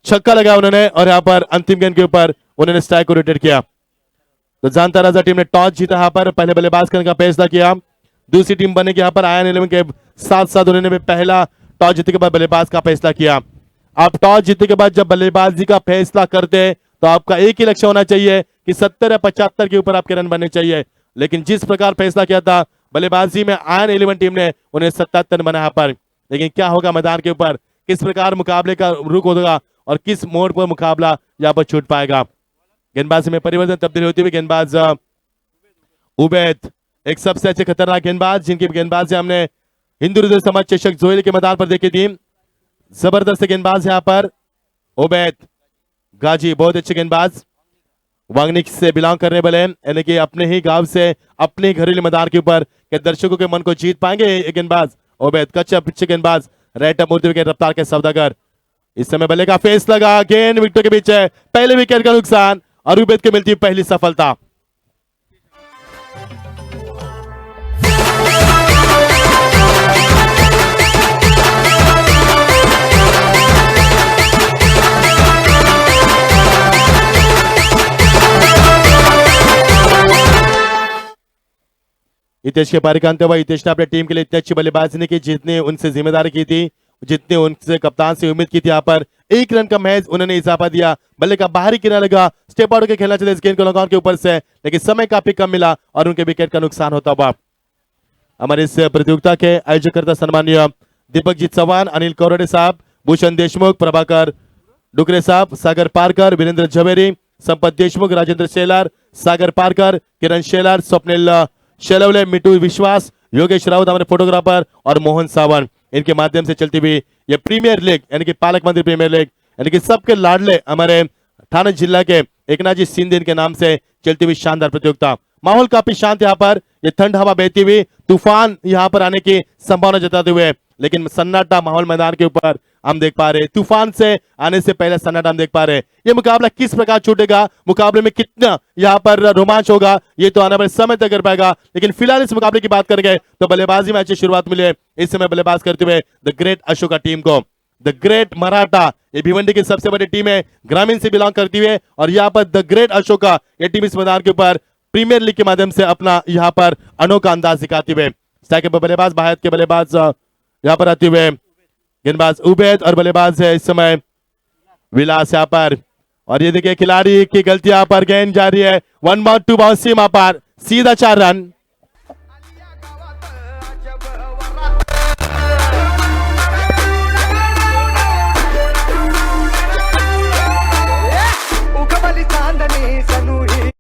छक्का लगा उन्होंने और यहाँ पर अंतिम गेंद के ऊपर उन्होंने स्ट्राइक को रोटेट किया। तो जानता राजा टीम ने टॉस जीता, यहाँ पर पहले बल्लेबाज करने का फैसला किया। दूसरी टीम बने यहाँ पर आयन 11 के साथ साथ उन्होंने भी पहला टॉस जीतने के बाद बल्लेबाज का फैसला किया। आप टॉस जीतने के बाद जब बल्लेबाजी का फैसला करते हैं तो आपका एक ही लक्ष्य होना चाहिए कि 70 या 75 के ऊपर आपके रन बनने चाहिए, लेकिन जिस प्रकार फैसला किया था बल्लेबाजी में आयन 11 टीम ने उन्हें 77 रन बनाया पर, लेकिन क्या होगा मैदान के ऊपर, किस प्रकार मुकाबले का रुख होगा और किस मोड़ पर मुकाबला यहाँ पर छूट पाएगा। गेंदबाजी में परिवर्तन तब्दीली होती हुई गेंदबाज उबैद एक सबसे अच्छे खतरनाक गेंदबाज जिनकी गेंदबाजी हमने हिंदू हृदय समाज चषक जोहेल के मैदान पर देखी थी। जबरदस्त गेंदबाज यहाँ पर उबैद गाजी, बहुत अच्छे गेंदबाज, वांगनिक से बिलोंग करने वाले यानी कि अपने ही गांव से अपने ही घरेलू मैदान के ऊपर के दर्शकों के मन को जीत पाएंगे ये गेंदबाज उबैद। कच्चे अच्छे गेंदबाज, राइट अप मूर्ति विकेट रफ्तार के सौदागर। इस समय बल्ले का फेस लगा, गेंद विकेटों के बीच है, पहले विकेट का नुकसान और उबैद को मिलती पहली सफलता। हितेश के पारी का अंत हुआ। हितेश ने अपनी टीम के लिए इतनी अच्छी बल्लेबाजी नहीं की जितनी उनसे जिम्मेदारी की थी, जितने उनसे कप्तान से उम्मीद की थी। यहाँ पर 1 रन का महज उन्होंने इजाफा दिया, बल्ले का बाहरी किनारा लगा, स्टेप आउट के खेलना चाहिए इस गेंद को लॉन्ग ऑन के ऊपर से, लेकिन समय काफी कम मिला और उनके विकेट का नुकसान होता हुआ। हमारे इस प्रतियोगिता के आयोजकर्ता सम्मानीय दीपक जी चौहान, अनिल कौरडे साहब, भूषण देशमुख, प्रभाकर डुकरे साहब, सागर पारकर, वीरेंद्र झवेरी, संपत देशमुख, राजेंद्र शेलार, सागर पारकर, किरण शेलार, स्वप्निल शेलवले, मिटू विश्वास, योगेश राउत हमारे फोटोग्राफर और मोहन सावंत, इनके माध्यम से चलती हुई ये प्रीमियर लीग यानी कि पालक मंदिर प्रीमियर लीग यानी कि सबके लाडले हमारे थाने जिला के एकनाथजी सिंधे के नाम से चलती हुई शानदार प्रतियोगिता। माहौल काफी शांत यहाँ पर, ये ठंड हवा बहती हुई, तूफान यहाँ पर आने की संभावना जताते हुए, लेकिन सन्नाटा माहौल मैदान के ऊपर हम देख पा रहे हैं। तूफान से आने से पहले सन्नाटा हम देख पा रहे हैं। ये मुकाबला किस प्रकार छूटेगा, मुकाबले में कितना यहाँ पर रोमांच होगा, ये तो आने वाले समय तक कर पाएगा। लेकिन फिलहाल इस मुकाबले की बात करेंगे तो बल्लेबाजी में अच्छी शुरुआत मिली है इस समय बल्लेबाज करते हुए द ग्रेट अशोका टीम को। द ग्रेट मराठा ये भिवंडी की सबसे बड़ी टीम है, ग्रामीण से बिलोंग करती है, और यहाँ पर द ग्रेट अशोका ये टीम इस मैदान के ऊपर प्रीमियर लीग के माध्यम से अपना यहाँ पर अनोखा अंदाज दिखाते हुए। स्ट्राइकर पर बल्लेबाज बाहर के बल्लेबाज यहाँ पर आते हुए गेंदबाज उबैद, और बल्लेबाज है इस समय विलास यहाँ पर। और ये देखिए खिलाड़ी की गलती यहाँ पर, गेंद जा रही है 1 बाउंड 2 बाउंड सीमा पर, सीधा 4 रन। उगवली चांदणी सनूही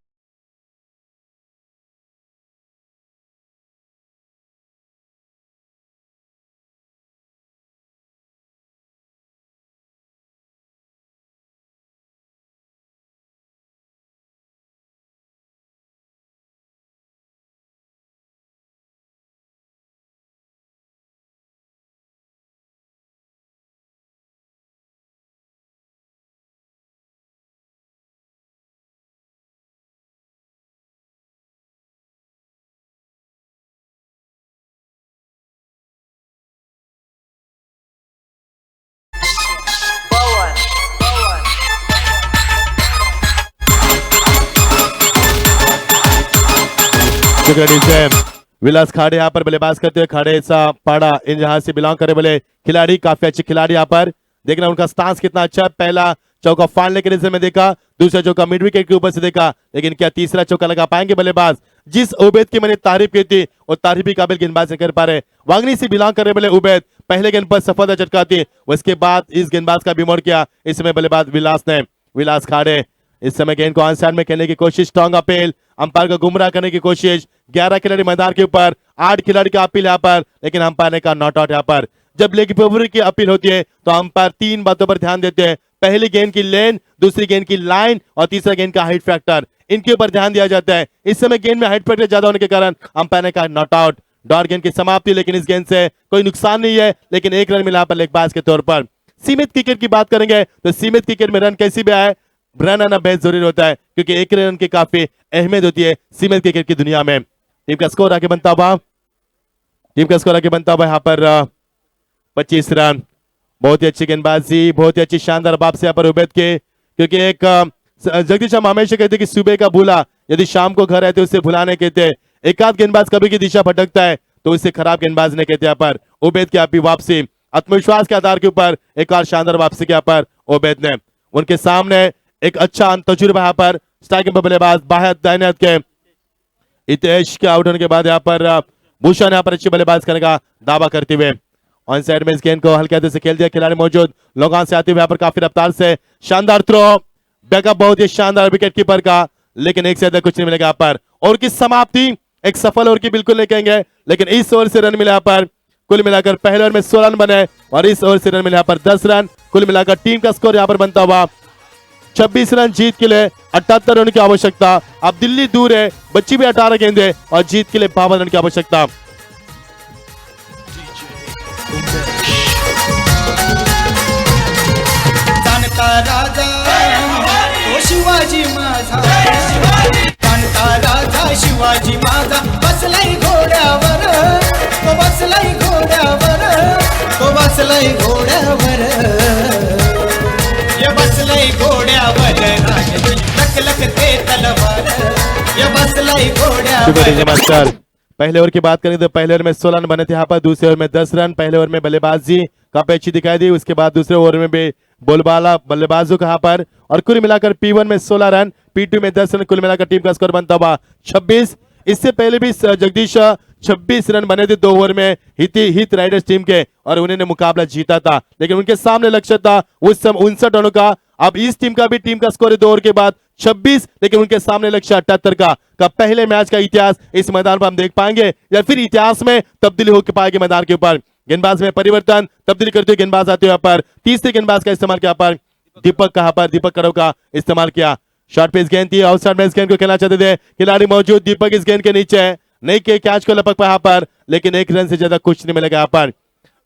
विलास खाड़े यहाँ पर बल्लेबाज करते हुए, खाड़े सा पाड़ा इन जहां से बिलोंग करे वाले खिलाड़ी, काफी अच्छे खिलाड़ी यहाँ पर। देखना उनका स्टांस कितना अच्छा है। पहला चौका फाड़ने के नजर में देखा, दूसरा चौका मिड विकेट के ऊपर से देखा, लेकिन क्या तीसरा चौका लगा पाएंगे बल्लेबाज? जिस उबैद की मैंने तारीफ की थी और तारीफ ही काबिल गेंदबाज नहीं कर पा रहे। वांगनी से बिलोंग करने वाले उबैद पहले गेंद पर सफलता चटकाती, उसके बाद इस गेंदबाज का भी मोड़ किया इस समय बल्लेबाज विलास ने। विलास खाड़े इस समय गेंद को ऑन साइड में खेलने की कोशिश, स्ट्रॉन्ग अपील, अंपायर को गुमराह करने की कोशिश। 11 खिलाड़ी मैदान के ऊपर, 8 खिलाड़ी का अपील यहाँ पर, लेकिन अंपायर ने कहा नॉट आउट। यहाँ पर जब लेग फेवर की अपील होती है तो अंपायर 3 बातों पर ध्यान देते हैं, पहली गेंद की लेन, दूसरी गेंद की लाइन और तीसरा गेंद का हाइट फैक्टर, इनके ऊपर ध्यान दिया जाता है। इस समय गेंद में हाइट फैक्टर ज्यादा होने के कारण अंपायर ने कहा नॉट आउट। डॉट गेंद की समाप्ति, लेकिन इस गेंद से कोई नुकसान नहीं है, लेकिन 1 रन मिला यहाँ पर लेगबाज के तौर पर। सीमित क्रिकेट की बात करेंगे तो सीमित क्रिकेट में रन कैसी भी आए, रन आना बेहद जरूरी होता है, क्योंकि 1 रन की काफी अहमियत होती है सीमित क्रिकेट की दुनिया में। टीम का स्कोर आगे बनता हुआ, यहाँ पर 25 रन। बहुत ही अच्छी गेंदबाजी, बहुत ही अच्छी शानदार बाप से यहाँ पर उबैद के, क्योंकि एक जगदीश हम हमेशा कहते कि सुबह का भूला यदि शाम को घर आए तो उसे भुलाने कहते। एक आध गेंदबाज कभी की दिशा भटकता है तो उसे खराब गेंदबाज ने कहते। यहाँ पर उबैद की आपकी वापसी, आत्मविश्वास के आधार के ऊपर एक और शानदार वापसी के यहाँ पर उबैद ने। उनके सामने एक अच्छा तजुर्बा यहाँ पर स्ट्राइकिंग पर बल्लेबाज बाहर दाहिने हाथ के हितेश के आउट होने के बाद यहाँ पर भूषण यहाँ पर अच्छी बल्लेबाज करने का दावा करते हुए ऑन साइड में इस गेंद को हल्के हाथों से खेल दिया। खिलाड़ी मौजूद, लोगान से आते हुए यहाँ पर काफी रफ्तार से शानदार थ्रो, बैकअप बहुत ही शानदार विकेट कीपर का, लेकिन एक से ज्यादा कुछ नहीं मिलेगा यहाँ पर। और की समाप्ति एक सफल ओवर की बिल्कुल नहीं कहेंगे, लेकिन इस ओवर से रन मिला यहाँ पर कुल मिलाकर पहले ओवर में 16 रन बने और इस ओवर से रन मिला यहाँ पर 10 रन। कुल मिलाकर टीम का स्कोर यहाँ पर बनता हुआ 26 रन। जीत के लिए 78 रन की आवश्यकता। अब दिल्ली दूर है, बच्ची भी 18 गेंदे और जीत के लिए 52 रन की आवश्यकता। राजा तो शिवाजी माझा, कांता राजा शिवाजी माझा, बसलाई घोड्यावर, तो बसलाई घोड्यावर, तो बसलाई घोड्यावर, ये बसलाई घोड्यावर, लख लख ते तलवार, ये बसलाई घोड्यावर। पहले ओवर की बात करें तो पहले ओवर में 16 रन बने थे यहाँ पर, दूसरे ओवर में 10 रन। पहले ओवर में बल्लेबाजी काफी अच्छी दिखाई दी, उसके बाद दूसरे ओवर में भी बोलबाला बल्लेबाजों का यहाँ पर, और कुल मिलाकर P1 में 16 रन, P2 में 10 रन, कुल मिलाकर टीम का स्कोर बनता हुआ 26। इससे पहले भी जगदीश 26 रन बने थे 2 ओवर में हित राइडर्स टीम के, और उन्होंने मुकाबला जीता था, लेकिन उनके सामने लक्ष्य था उस समय 59 रनों का। अब इस टीम का भी टीम का स्कोर है 2 ओवर के बाद 26, लेकिन उनके सामने लक्ष्य 78 का पहले मैच का इतिहास इस मैदान पर हम देख पाएंगे या फिर इतिहास में तब्दीली हो पाएगी मैदान के ऊपर। गेंदबाज में परिवर्तन, तब्दीली करते हुए गेंदबाज आते हुए यहाँ पर तीसरे गेंदबाज का इस्तेमाल किया पर दीपक करो का इस्तेमाल किया। शॉर्ट पेस गेंद थी, आउटसाइड में इस गेंद को खेलना चाहते थे खिलाड़ी मौजूद, दीपक इस गेंद के नीचे नहीं के कैच को लपक पाया यहाँ पर, लेकिन 1 रन से ज्यादा कुछ नहीं मिलेगा यहाँ पर।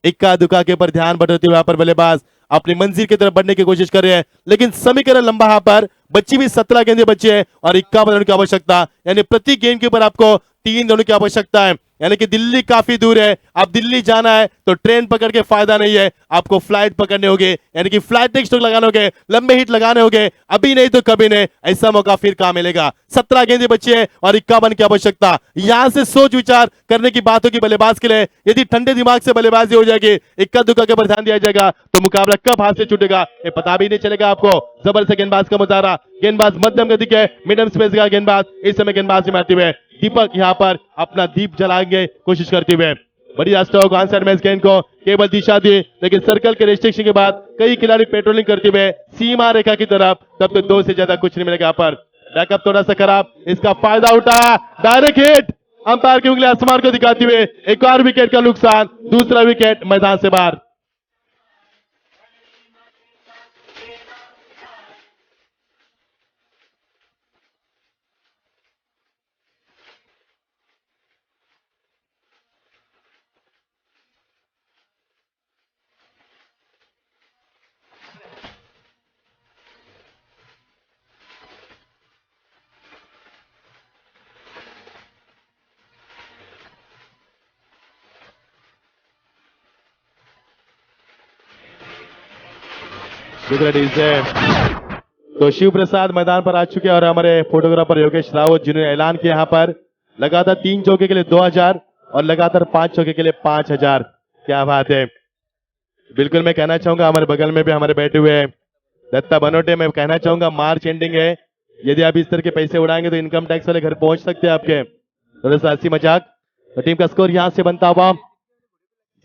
इक्का दुक्का के ऊपर ध्यान बढ़ाते हुए यहाँ पर बल्लेबाज अपनी मंजिल की तरफ बढ़ने की कोशिश कर रहे हैं, लेकिन समीकरण लंबा यहाँ पर बच्ची भी 17 गेंदें बची है और 51 रन की आवश्यकता, यानी प्रति गेंद के ऊपर आपको 3 रनों की आवश्यकता है। यानी कि दिल्ली काफी दूर है, अब दिल्ली जाना है तो ट्रेन पकड़ के फायदा नहीं है, आपको फ्लाइट पकड़ने होंगे, यानी कि फ्लाइट स्ट्रोक लगाने होंगे, लंबे हिट लगाने होंगे, अभी नहीं तो कभी नहीं, ऐसा मौका फिर कहां मिलेगा। 17 गेंदें बची है और 51 की आवश्यकता। यहां से सोच विचार करने की बात होगी बल्लेबाज के लिए, यदि ठंडे दिमाग से बल्लेबाजी हो जाएगी, इक्का दुक्का के ऊपर ध्यान दिया जाएगा तो मुकाबला कब हाथ से छूटेगा ये पता भी नहीं चलेगा आपको। जबरदस्त गेंदबाज का मुजाहरा, गेंदबाज मध्यम गति के मीडियम स्पेस का गेंदबाज, इस समय गेंदबाजी मारते हुए दीपक यहाँ पर अपना दीप जलाएंगे कोशिश करते हुए। बढ़िया स्ट्रोक ऑन साइड में इस गेंद को केवल दिशा दी, लेकिन सर्कल के रिस्ट्रिक्शन के बाद कई खिलाड़ी पेट्रोलिंग करते हुए सीमा रेखा की तरफ, तब तो 2 से ज्यादा कुछ नहीं मिलेगा यहाँ पर। बैकअप थोड़ा सा खराब, इसका फायदा उठाया, डायरेक्ट हिट, अंपायर की उंगली आसमान को दिखाते हुए एक और विकेट का नुकसान, दूसरा विकेट मैदान से बाहर। तो शिव प्रसाद मैदान पर आ चुके हैं और हमारे फोटोग्राफर योगेश रावत जिन्होंने ऐलान किया यहाँ पर लगातार 3 चौके के लिए 2000 और लगातार 5 चौके के लिए 5000। क्या बात है। बिल्कुल मैं कहना चाहूंगा, हमारे बगल में भी हमारे बैठे हुए हैं दत्ता बनोटे, मैं कहना चाहूंगा मार्च एंडिंग है, यदि आप इस तरह के पैसे उड़ाएंगे तो इनकम टैक्स वाले घर पहुंच सकते हैं आपके। थोड़ा सा हंसी मजाक। तो टीम का स्कोर यहां से बनता हुआ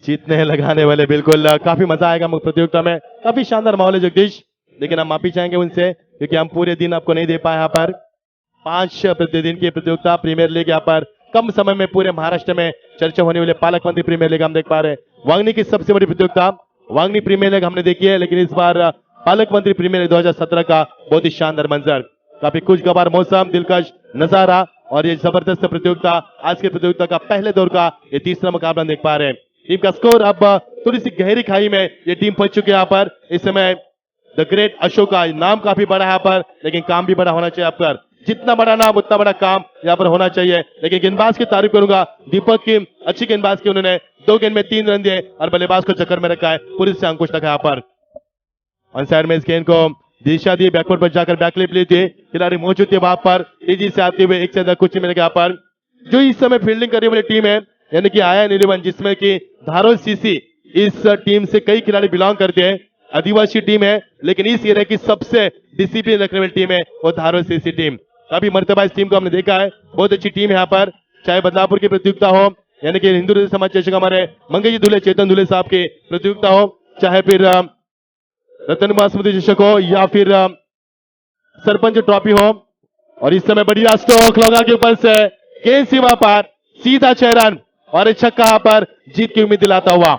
जीतने लगाने वाले, बिल्कुल काफी मजा आएगा प्रतियोगिता में, काफी शानदार माहौल है जगदीश, लेकिन हम माफी चाहेंगे उनसे क्योंकि हम पूरे दिन आपको नहीं दे पाए। यहाँ पर 5 प्रतिदिन की प्रतियोगिता प्रीमियर लीग, यहाँ पर कम समय में पूरे महाराष्ट्र में चर्चा होने वाले पालक मंत्री प्रीमियर लीग हम देख पा रहे हैं। वांगनी की सबसे बड़ी प्रतियोगिता वांगनी प्रीमियर लीग हमने देखी है, लेकिन इस बार पालक मंत्री प्रीमियर लीग 2017 का बहुत ही शानदार मंजर, काफी खुशगवार मौसम, दिलकश नजारा और ये जबरदस्त प्रतियोगिता, आज की प्रतियोगिता का पहले दौर का ये तीसरा मुकाबला देख पा रहे हैं। टीम का स्कोर अब थोड़ी सी गहरी खाई में ये टीम फंस चुकी है। यहाँ पर इस समय द ग्रेट अशोका, नाम काफी बड़ा है यहाँ पर, लेकिन काम भी बड़ा होना चाहिए। आप पर जितना बड़ा नाम उतना बड़ा काम यहाँ पर होना चाहिए। लेकिन गेंदबाज की तारीफ करूंगा, दीपक की अच्छी गेंदबाज की, उन्होंने 2 गेंद में 3 रन दिए और बल्लेबाज को चक्कर में रखा है, पूरी से अंकुश रखा यहाँ पर। ऑन साइड में इस गेंद को दिशा दी, बैकवर्ड पर जाकर बैकलिप ली थी, खिलाड़ी मौजूद थे वहां पर, तेजी से आते हुए एक से ज्यादा कुछ नहीं मिलेगा यहाँ पर। जो इस समय फील्डिंग करने वाली टीम है यानी कि आयन 11, जिसमें कि धारोल सीसी, इस टीम से कई खिलाड़ी बिलोंग करते हैं, आदिवासी टीम है, लेकिन इस एरिया की सबसे डिसिप्लिन रखने वाली टीम है वो धारोल सीसी टीम। काफी मर्तबा इस टीम को हमने देखा है, बहुत अच्छी टीम है यहाँ पर, चाहे बदलापुर की प्रतियोगिता हो, यानी कि हिंदू समाज चर्चा हमारे मंगेश दुले चेतन दुले साहब की प्रतियोगिता हो, चाहे फिर रतन बासमती चषक हो या फिर सरपंच ट्रॉफी हो। और इस समय बढ़िया स्ट्रोक लगा के ऊपर से गेंद सीमा पर सीधा 6 रन और एक छक्का यहाँ पर जीत की उम्मीद दिलाता हुआ।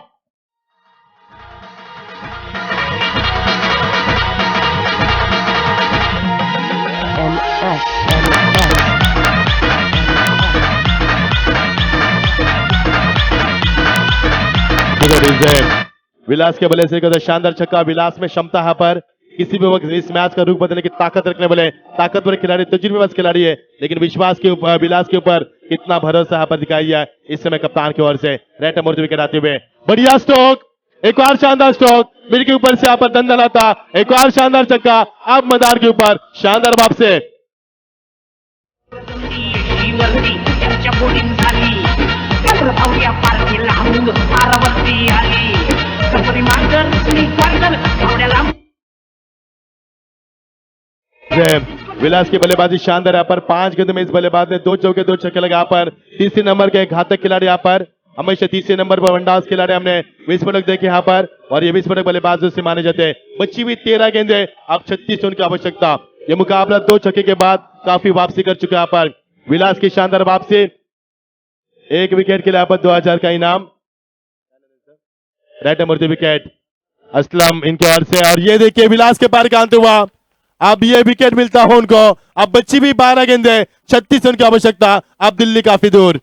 विलास के बल्ले से एक शानदार छक्का, विलास में क्षमता यहाँ पर किसी भी वक्त इस मैच का रुख बदलने की ताकत रखने वाले ताकतवर खिलाड़ी, तजुर्बेबाज खिलाड़ी है, लेकिन विश्वास के ऊपर, विलास के ऊपर कितना भरोसा यहाँ पर दिखाई दिया इस समय कप्तान की ओर से। रेट मोर्च विकेट आते हुए बढ़िया स्ट्रोक, एक और शानदार स्ट्रोक, मिड के ऊपर से यहाँ पर दंडन आता, एक और शानदार छक्का, अब मैदान के ऊपर शानदार बाप से विलास की बल्लेबाजी शानदार यहाँ पर। 5 गेंदों में इस बल्लेबाज ने 2 चौके 2 छक्के लगा यहाँ पर। तीसरे नंबर के घातक खिलाड़ी यहाँ पर, हमेशा तीसरे नंबर पर वनडाउस खिलाड़ी हमने विस्फोटक देखे यहाँ पर, और ये विस्फोटक बल्लेबाजों से माने जाते हैं। बची हुई 13 गेंदें, अब 36 रन की आवश्यकता। ये मुकाबला 2 छक्के के बाद काफी वापसी कर चुका है यहाँ पर। विलास की शानदार वापसी, 1 विकेट के लिए यहाँ पर 2000 का इनाम। राइट नंबर विकेट असलम इनके ओर से, और ये देखिए विलास के पार कांत हुआ, अब ये विकेट मिलता हो उनको। अब बच्ची भी 12 गेंदें, 36 रन की आवश्यकता, अब दिल्ली काफी दूर।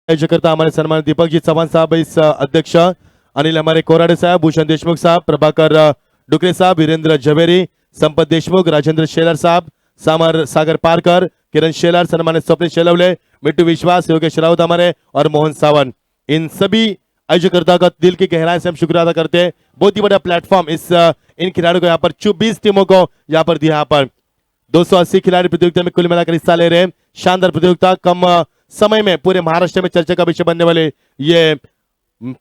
आयोजक करता हमारे सन्मान दीपक जी चव्हाण साहब इस अध्यक्ष, अनिल हमारे कोराडे साहब, भूषण देशमुख साहब, प्रभाकर डुकरे साहब, वीरेंद्र झवेरी, संपत देशमुख, राजेंद्र शेलार साहब, सामर सागर पारकर, किरण शेलार, सन्मानित स्वप्न शेलवले, मिट्टू विश्वास, योगेश राउत हमारे और मोहन सावंत, इन सभी आयोजकर्ता का दिल की गहराई से हम शुक्रिया अदा करते हैं। बहुत ही बड़ा प्लेटफॉर्म इस इन खिलाड़ियों को यहाँ पर 24 टीमों को यहाँ पर दिया। यहाँ पर 280 खिलाड़ी प्रतियोगिता में कुल मिलाकर हिस्सा ले रहे हैं। शानदार प्रतियोगिता, कम समय में पूरे महाराष्ट्र में चर्चा का विषय बनने वाले ये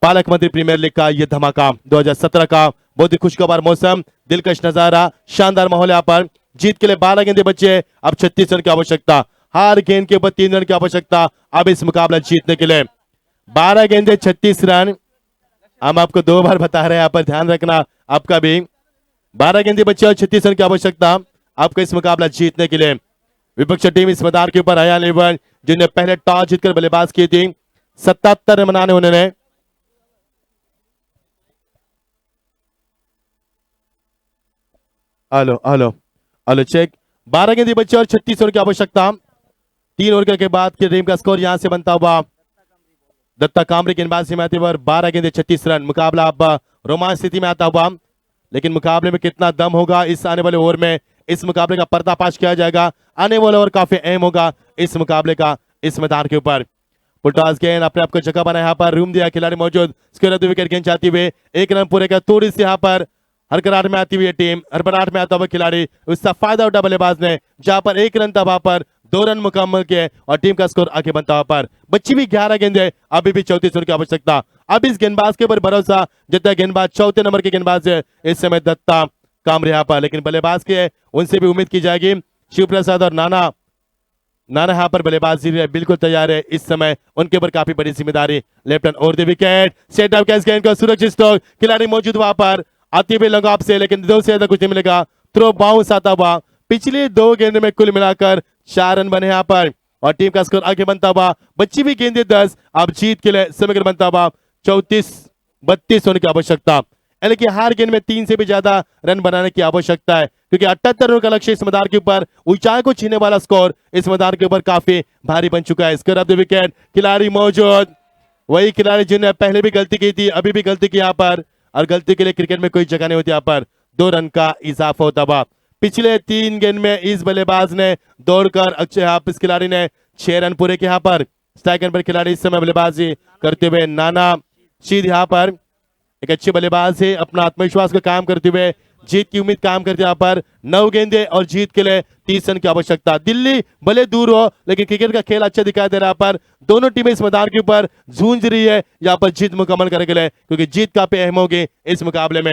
पालक मंत्री प्रीमियर लीग का ये धमाका 2017 का बहुत ही खुशगवार मौसम, दिलकश नजारा, शानदार माहौल। यहाँ पर जीत के लिए 12 गेंदे बचे, अब 36 रन की आवश्यकता, हर गेंद के ऊपर 3 रन की आवश्यकता अब इस मुकाबला जीतने के लिए। 12 गेंदे 36 रन, हम आपको 2 बार बता रहे हैं, यहाँ पर ध्यान रखना आपका भी। 12 गेंदे बचे और 36 रन की आवश्यकता आपको इस मुकाबला जीतने के लिए। विपक्ष टीम इस मैदान के ऊपर अयान लेवन, जिन्हें पहले टॉस जीतकर बल्लेबाज की थी, 77 रन बनाने उन्होंने। Hello hello hello check. 12 गेंदे बचे और 36 रन की आवश्यकता। 3 ओवर के बाद की टीम का स्कोर यहां से बनता हुआ दत्ता कामरे गेंदबाजी में आते हुए 12 गेंदे 36 रन। मुकाबला अब रोमांच स्थिति में आता हुआ, लेकिन मुकाबले में कितना दम होगा इस आने वाले ओवर में, इस मुकाबले का पर्दाफाश किया जाएगा। आने वाला ओवर काफी अहम होगा इस मुकाबले का इस मैदान के ऊपर। पुलटॉस गेंद अपने आप को जगह बना, यहाँ पर रूम दिया, खिलाड़ी मौजूद, विकेट गेंद चाहती हुए 1 रन पूरे का, थोड़ी सी यहाँ पर हरकरार में आती हुई टीम, हरबराहट में आता हुआ खिलाड़ी, उसका फायदा उठा बल्लेबाज ने, जहां पर 1 रन था वहां पर 2 रन मुकम्मल किए और टीम का स्कोर आगे बनता हुआ पर बच्ची भी 11 गेंदे, अभी भी 34 रन की आवश्यकता। अब इस गेंदबाज के ऊपर भरोसा, जितना गेंदबाज 4थे नंबर के गेंदबाज है इस समय दत्ता कामरे यहाँ पर, लेकिन बल्लेबाज के उनसे भी उम्मीद की जाएगी। शिव प्रसाद और नाना यहाँ पर बल्लेबाजी बिल्कुल तैयार है इस समय, उनके ऊपर काफी बड़ी जिम्मेदारी। लेफ्ट हैंड और the wicket, set up catch गेंद का सुरक्षित स्ट्रोक, खिलाड़ी मौजूद वहां पर आती हुई लंग ऑफ से, लेकिन 2 से ज्यादा कुछ नहीं मिलेगा। थ्रो बाउंस आता हुआ, पिछले 2 गेंद में कुल मिलाकर 4 रन बने यहाँ पर और टीम का स्कोर आगे बनता हुआ, बच्ची भी गेंदे 10, अब जीत के लिए समग्र बनता हुआ 34-32 होने की आवश्यकता, यानी कि हर गेंद में 3 से भी ज्यादा रन बनाने की आवश्यकता है, क्योंकि 78 रनों का लक्ष्य इस मैदान के ऊपर, ऊंचाई को छीनने वाला स्कोर इस मैदान के ऊपर काफी भारी बन चुका है। स्कोर ऑफ द विकेट, खिलाड़ी मौजूद, वही खिलाड़ी जिन्होंने पहले भी गलती की थी, अभी भी गलती की यहाँ पर, और गलती के लिए क्रिकेट में कोई जगह नहीं होती। यहाँ पर 2 रन का इजाफा होता हुआ, पिछले 3 गेंद में इस बल्लेबाज ने दौड़कर अच्छे यहाँ इस खिलाड़ी ने 6 रन पूरे किए। यहाँ पर स्ट्राइक पर खिलाड़ी इस समय बल्लेबाजी करते हुए नाना शीद यहाँ पर एक अच्छे बल्लेबाज है, अपना आत्मविश्वास का काम करते हुए जीत की उम्मीद काम करते यहाँ पर 9 गेंदे और जीत के लिए 30 रन की आवश्यकता। दिल्ली भले दूर हो, लेकिन क्रिकेट का खेल अच्छा दिखाई दे रहा है। पर दोनों टीमें इस मैदान के ऊपर जूझ रही है यहाँ पर जीत मुकम्मल करने के लिए, क्योंकि जीत काफी अहम होगी इस मुकाबले में।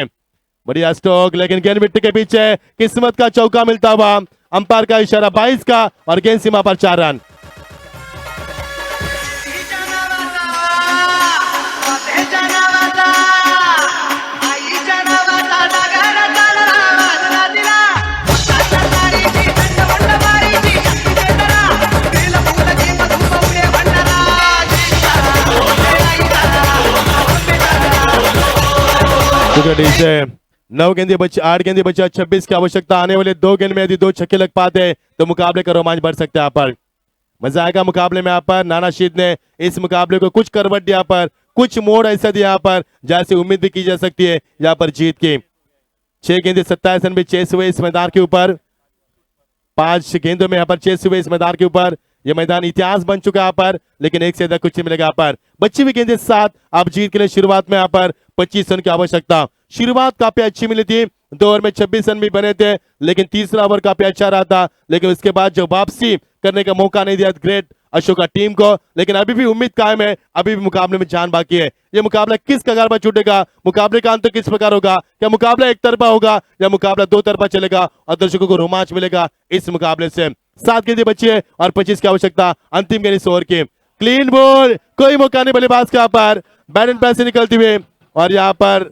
बढ़िया स्ट्रोक, लेकिन गेंद मिट्टी के पीछे, किस्मत का चौका मिलता हुआ, अंपायर का इशारा 22 का और गेंद सीमा पर 4 रन। से 9 गेंदे बचे, 8 गेंदे बचे, 26 की आवश्यकता। आने वाले 2 गेंद में यदि 2 छक्के लग पाते तो मुकाबले का रोमांच बढ़ सकता है। यहाँ पर मजा आएगा मुकाबले में। यहाँ पर नाना शीद ने इस मुकाबले को कुछ करवट दिया, पर कुछ मोड़ ऐसा दिया यहाँ पर जैसे उम्मीद भी की जा सकती है यहाँ पर जीत की। 6 गेंदे 27 रन भी चेस हुए इस मैदान के ऊपर, 5 गेंदों में यहाँ पर चेस हुए इस मैदान के ऊपर। यह मैदान इतिहास बन चुका है यहाँ पर, लेकिन एक से ज्यादा कुछ नहीं मिलेगा यहाँ पर। बची हुई गेंदे 7, अब जीत के लिए शुरुआत में यहाँ पर 25 रन की आवश्यकता। शुरुआत काफी अच्छी मिली थी, 2 ओवर में 26 रन भी बने थे, लेकिन तीसरा ओवर काफी अच्छा रहा था, लेकिन उसके बाद जो वापसी करने का मौका नहीं दिया ग्रेट अशोका टीम को, लेकिन अभी भी उम्मीद कायम है, अभी भी मुकाबले में जान बाकी है। ये मुकाबला किस कगार पर छूटेगा, मुकाबले का अंत किस प्रकार होगा, क्या मुकाबला एक तरफा होगा या मुकाबला 2 तरफा चलेगा और दर्शकों को रोमांच मिलेगा इस मुकाबले से। 7 गेंदें बची है और 25 की आवश्यकता। अंतिम गेंद इस ओवर की, क्लीन बॉल, कोई मौका नहीं बल्लेबाज के यहाँ पर, बैट एंड पैसे निकलती हुई और यहाँ पर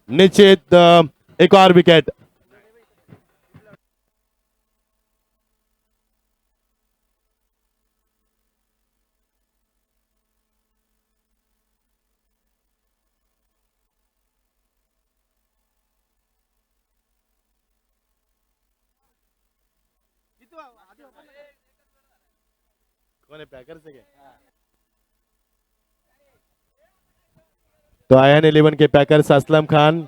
निश्चित एक और विकेट। कौन है, पैकर से क्या? तो आयन 11 के पैकर्स असलम खान,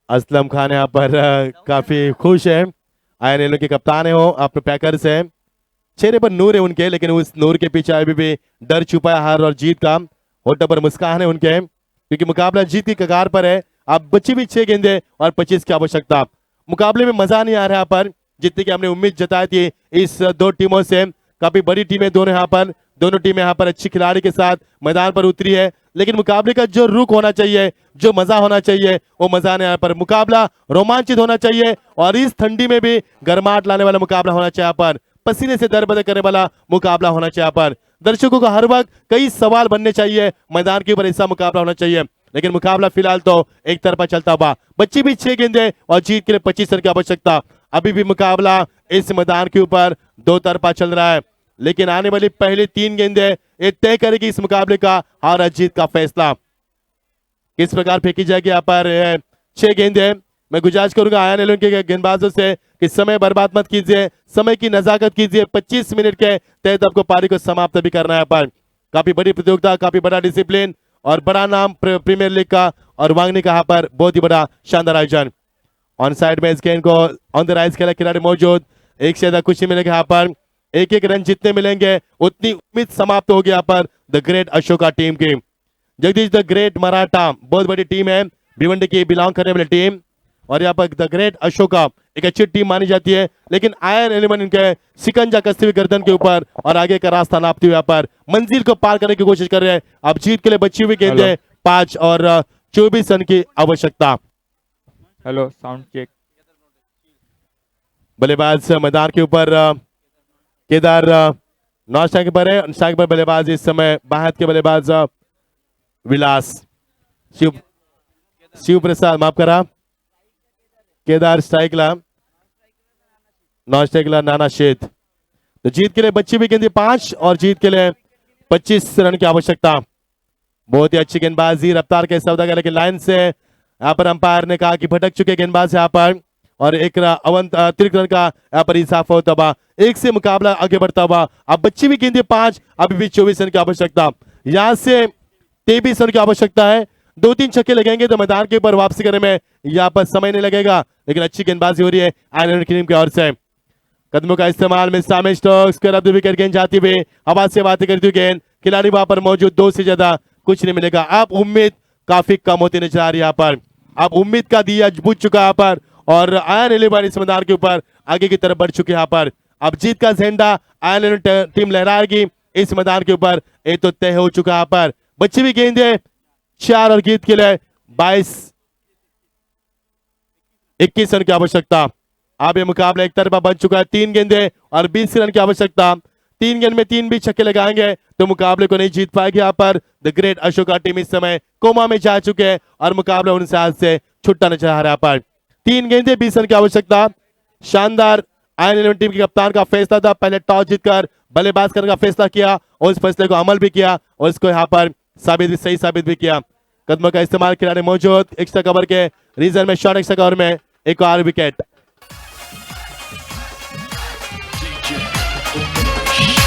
असलम खान यहाँ पर काफी खुश है। आयन 11 के कप्तान है वो, अपने पैकर्स है। चेहरे पर नूर है उनके, लेकिन उस नूर के पीछे अभी भी डर छुपा है हार और जीत का। होठों पर मुस्कान है उनके, क्योंकि मुकाबला जीत की कगार पर है। अब बची भी 6 गेंदे और 25 की आवश्यकता। मुकाबले में मजा नहीं आ रहा यहाँ पर, जितने की हमने उम्मीद जताई थी इस दो टीमों से। काफी बड़ी टीमें दोनों यहाँ पर, दोनों टीमें यहाँ पर अच्छी खिलाड़ी के साथ मैदान पर उतरी है, लेकिन मुकाबले का जो रुख होना चाहिए, जो मजा होना चाहिए, वो मजा नहीं यहाँ पर। मुकाबला रोमांचित होना चाहिए और इस ठंडी में भी गर्माहट लाने वाला मुकाबला होना चाहिए यहाँ पर। पसीने से दरबदर करने वाला मुकाबला होना चाहिए यहाँ पर। दर्शकों को हर वक्त कई सवाल बनने चाहिए मैदान के ऊपर, ऐसा मुकाबला होना चाहिए। लेकिन मुकाबला फिलहाल तो एक तरफा चलता हुआ। बच्ची भी 6 गेंदे और जीत के लिए 25 रन की आवश्यकता। अभी भी मुकाबला इस मैदान के ऊपर 2 तरफा चल रहा है, लेकिन आने वाली पहली 3 गेंदे ये तय करेगी इस मुकाबले का हार और जीत का फैसला। किस प्रकार फेंकी जाएगी यहाँ पर 6 गेंदे। मैं गुजारिश करूंगा आयन 11 के गेंदबाजों से कि समय बर्बाद मत कीजिए, समय की नजाकत कीजिए। 25 मिनट के तहत आपको पारी को समाप्त भी करना है यहाँ पर। काफी बड़ी प्रतियोगिता, काफी बड़ा डिसिप्लिन और बड़ा नाम प्रीमियर लीग का और वांगनी का यहाँ पर बहुत ही बड़ा शानदार आयोजन। ऑन साइड में इस गेंद को ऑन द राइज खेला खिलाड़ी मौजूद, एक से ज्यादा कुछ नहीं मिलेगा यहाँ पर। एक रन जितने मिलेंगे उतनी उम्मीद समाप्त होगी यहाँ पर द ग्रेट अशोका टीम की। जगदीश द ग्रेट मराठा बहुत बड़ी टीम है, भिवंडी की बिलोंग करने वाली टीम, और यहाँ पर द ग्रेट अशोका एक अच्छी टीम मानी जाती है। लेकिन आयन 11 इनके सिकंजा कसती हुई गर्दन के ऊपर और आगे का रास्ता नापते हुए यहाँ पर मंजिल को पार करने की कोशिश कर रहे हैं। अब जीत के लिए बची हुई गेंदें 5 और 24 रन की आवश्यकता। Hello sound check. बल्लेबाज मैदान के ऊपर केदार नॉन स्ट्राइक पर है। स्ट्राइक पर बल्लेबाज इस समय बाहर के बल्लेबाज विलास शिव प्रसाद, माफ करा, केदार स्ट्राइकला, नॉन स्ट्राइकला नाना शेद। तो जीत के लिए बच्ची भी गेंदी 5 और जीत के लिए 25 रन की आवश्यकता। बहुत ही अच्छी गेंदबाजी, रफ्तार के सौदागर की लाइन से यहाँ पर अंपायर ने कहा कि भटक चुके गेंदबाज यहाँ पर, और एक अतिरिक्त रन का यहाँ पर इजाफा होता हुआ 1 से मुकाबला आगे बढ़ता हुआ। अब बच्ची भी गेंदी 5, अभी भी 24 रन की आवश्यकता। यहाँ से 23 रन की आवश्यकता है। 2-3 छक्के लगेंगे तो मैदान के ऊपर वापसी करने में यहाँ पर समय नहीं लगेगा, लेकिन अच्छी गेंदबाजी हो रही है आयरन की टीम की ओर से। कदमों का इस्तेमाल में सामिल स्टोक्स के विकेट गेंद जाती हुई, आवाज से बातें करती हुई गेंद, खिलाड़ी वहां पर मौजूद, 2 से ज्यादा कुछ नहीं मिलेगा। अब उम्मीद काफी कम होती नजर आ रही है यहाँ पर। अब उम्मीद का दिया बुझ चुका यहाँ पर, और आयन 11 इस मैदान के ऊपर आगे की तरफ बढ़ चुके यहाँ पर। अब जीत का झंडा आयन 11 टीम लहराएगी इस मैदान के ऊपर, ये तो तय हो चुका यहाँ पर। बच्ची भी गेंदे 4 और जीत के लिए 21 रन की आवश्यकता। अब ये मुकाबला एक तरफा बन चुका है। 3 गेंदे और 20 रन की आवश्यकता। 3 गेंद में 3 भी छक्के लगाएंगे तो मुकाबले को नहीं जीत पाएगी यहाँ पर। द ग्रेट अशोका टीम इस समय कोमा में जा चुके हैं और मुकाबला उनसे हाथ से छुट्टा नजर आ रहा है पर। 3 गेंदे 20 रन की आवश्यकता। शानदार आयन 11 टीम के कप्तान का फैसला था, पहले टॉस जीतकर बल्लेबाज करने का फैसला किया और उस फैसले को अमल भी किया और इसको यहाँ पर सही साबित भी किया। कदमों का इस्तेमाल खिलाड़ी मौजूद, एक्स्ट्रा कवर के रीजन में शॉर्ट एक्स्ट्रा कवर में एक और विकेट।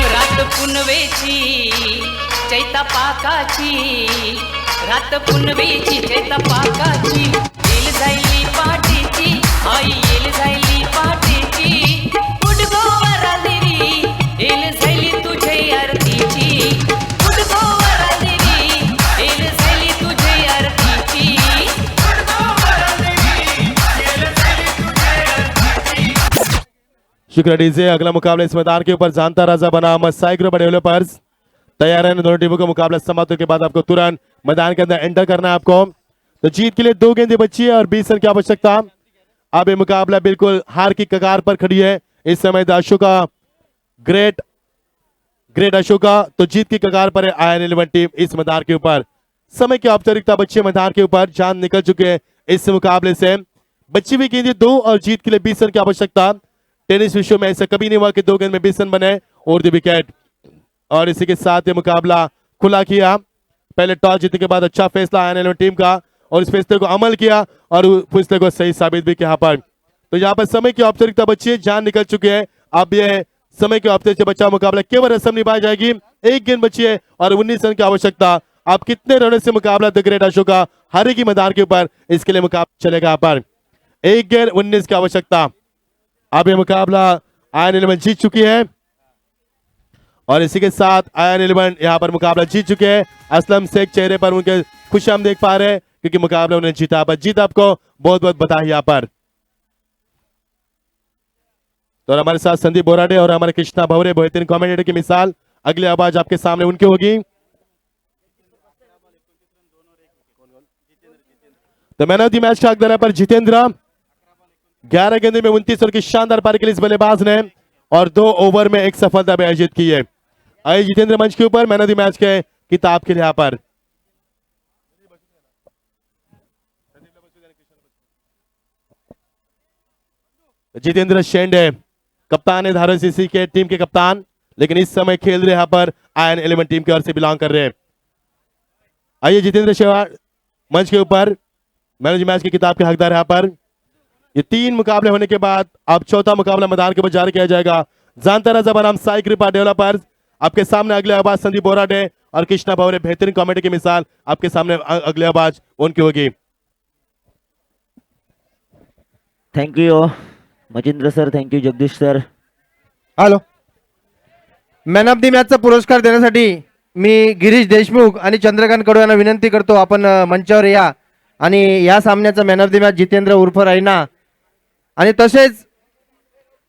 रात पुनवेची चैता पाकाची, रात पुनवेची चैता पाकाची, येल जायली पाटीची, आई येल जायली पाटीची, उडगोवर देवी येल जायली तुझे आरतीची, उडगोवर देवी येल जायली तुझे आरतीची, उडगोवर देवी येल जायली तुझे आरतीची। शुक्र डीजे। अगला मुकाबला इस मैदान के ऊपर जानता राजा बनाम साइग्रो डेवलपर्स तैयार है। दोनों टीमों का मुकाबला समाप्त के बाद आपको तुरंत मैदान के अंदर एंटर करना है आपको। तो जीत के लिए 2 गेंदें बची है और 20 रन की आवश्यकता। अब ये मुकाबला बिल्कुल हार की कगार पर खड़ी है इस समय। द अशोका ग्रेट अशोका तो जीत की कगार पर है आयन 11 टीम इस मैदान के ऊपर। समय की औपचारिकता बच्चे मैदान के ऊपर, जान निकल चुके हैं इस मुकाबले से। बच्ची हुई गेंदें 2 और जीत के लिए 20 रन की आवश्यकता। टेनिस विश्व में ऐसा कभी नहीं हुआ कि 2 गेंद में 20 रन बने और 2 विकेट। और इसी के साथ ये मुकाबला खुला किया। पहले टॉस जीतने के बाद अच्छा फैसला आयन 11 टीम का और इस फैसले को अमल किया और फैसले को सही साबित भी किया यहाँ पर। तो यहाँ पर समय की औपचारिकता बची है, जान निकल चुकी है। अब ये समय के हफ्ते से बचा मुकाबला, केवल रस्म निभाई जाएगी। एक गेंद बची है और 19 रन की आवश्यकता। आप कितने रनों से मुकाबला द ग्रेट अशोका हारेगी मैदान के ऊपर, इसके लिए मुकाबला चलेगा यहाँ पर। एक गेंद 19 की आवश्यकता। अब ये मुकाबला आयन 11 जीत चुकी है और इसी के साथ आयन 11 यहाँ पर मुकाबला जीत चुके हैं। असलम शेख चेहरे पर उनके खुशी हम देख पा रहे हैं क्योंकि मुकाबला उन्होंने जीता। पर जीत आपको बहुत बहुत बधाई यहाँ पर। तो हमारे साथ संदीप बोराडे और हमारे कृष्णा भवरे बेहतरीन कमेंटेटर की मिसाल, अगली आवाज आपके सामने उनकी होगी। तो मैन ऑफ द मैच का हकदार पर जितेंद्र, 11 गेंदों में 29 रन की शानदार पारी के लिए इस बल्लेबाज ने और 2 ओवर में एक सफलता भी अर्जित की है। आइए जितेंद्र मंच के ऊपर मैन ऑफ द मैच के किताब के लिए यहाँ पर। जितेंद्र शेंडे कप्तान है धारावी सीसी के टीम के कप्तान, लेकिन इस समय खेल रहे यहाँ पर आयन 11 टीम की ओर से बिलोंग कर रहे हैं। आइए जितेंद्र शेवाड़ मंच के ऊपर मैन ऑफ द मैच की किताब के हकदार यहाँ पर। ये 3 मुकाबले होने के बाद अब चौथा मुकाबला मैदान के ऊपर जारी किया जाएगा। जानता रहा जब नाम साई कृपा डेवलपर्स, आपके सामने अगले आवाज संदीप बोराडे और कृष्णा भवरे बेहतरीन कॉमेडी की मिसाल, आपके सामने अगले आवाज उनकी होगी। Thank you Machindra sir, thank you Jagdish sir. Hello, man of the मॅचचा पुरस्कार देण्यासाठी मी गिरीश देशमुख आणि चंद्रकांत कडू यांना विनंती करतो, आपण मंचावर या आणि या सामन्याचा man of the match Jitendra उर्फ रैना आणि तसेच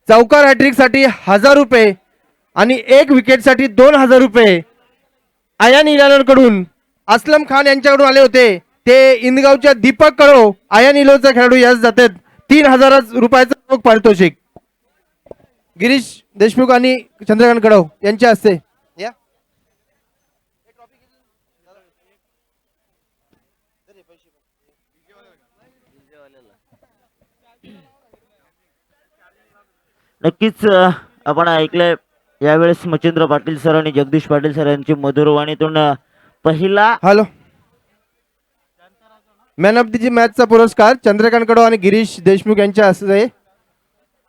चौकार हॅट्रिकसाठी 1000 रुपये आणि 1 विकेटसाठी 2000 रुपये आयन 11 कडून असलम खान यांच्याकडून आले होते. ते इंदगावच्या दीपक कळो आयन 11चा खेळाडू यास जातात. 3000 रुपयाचं रोख पारितोषिक गिरीश देशमुख आणि चंद्रकांत कडव यांच्या हस्ते. या नक्कीच आपण ऐकलंय यावेळेस मचिंद्र पाटील सर आणि जगदीश पाटील सर यांची मधुरवाणीतून पहिला. हॅलो, मॅन ऑफ द मॅचचा पुरस्कार चंद्रकांत कडव आणि गिरीश देशमुख यांच्या हस्ते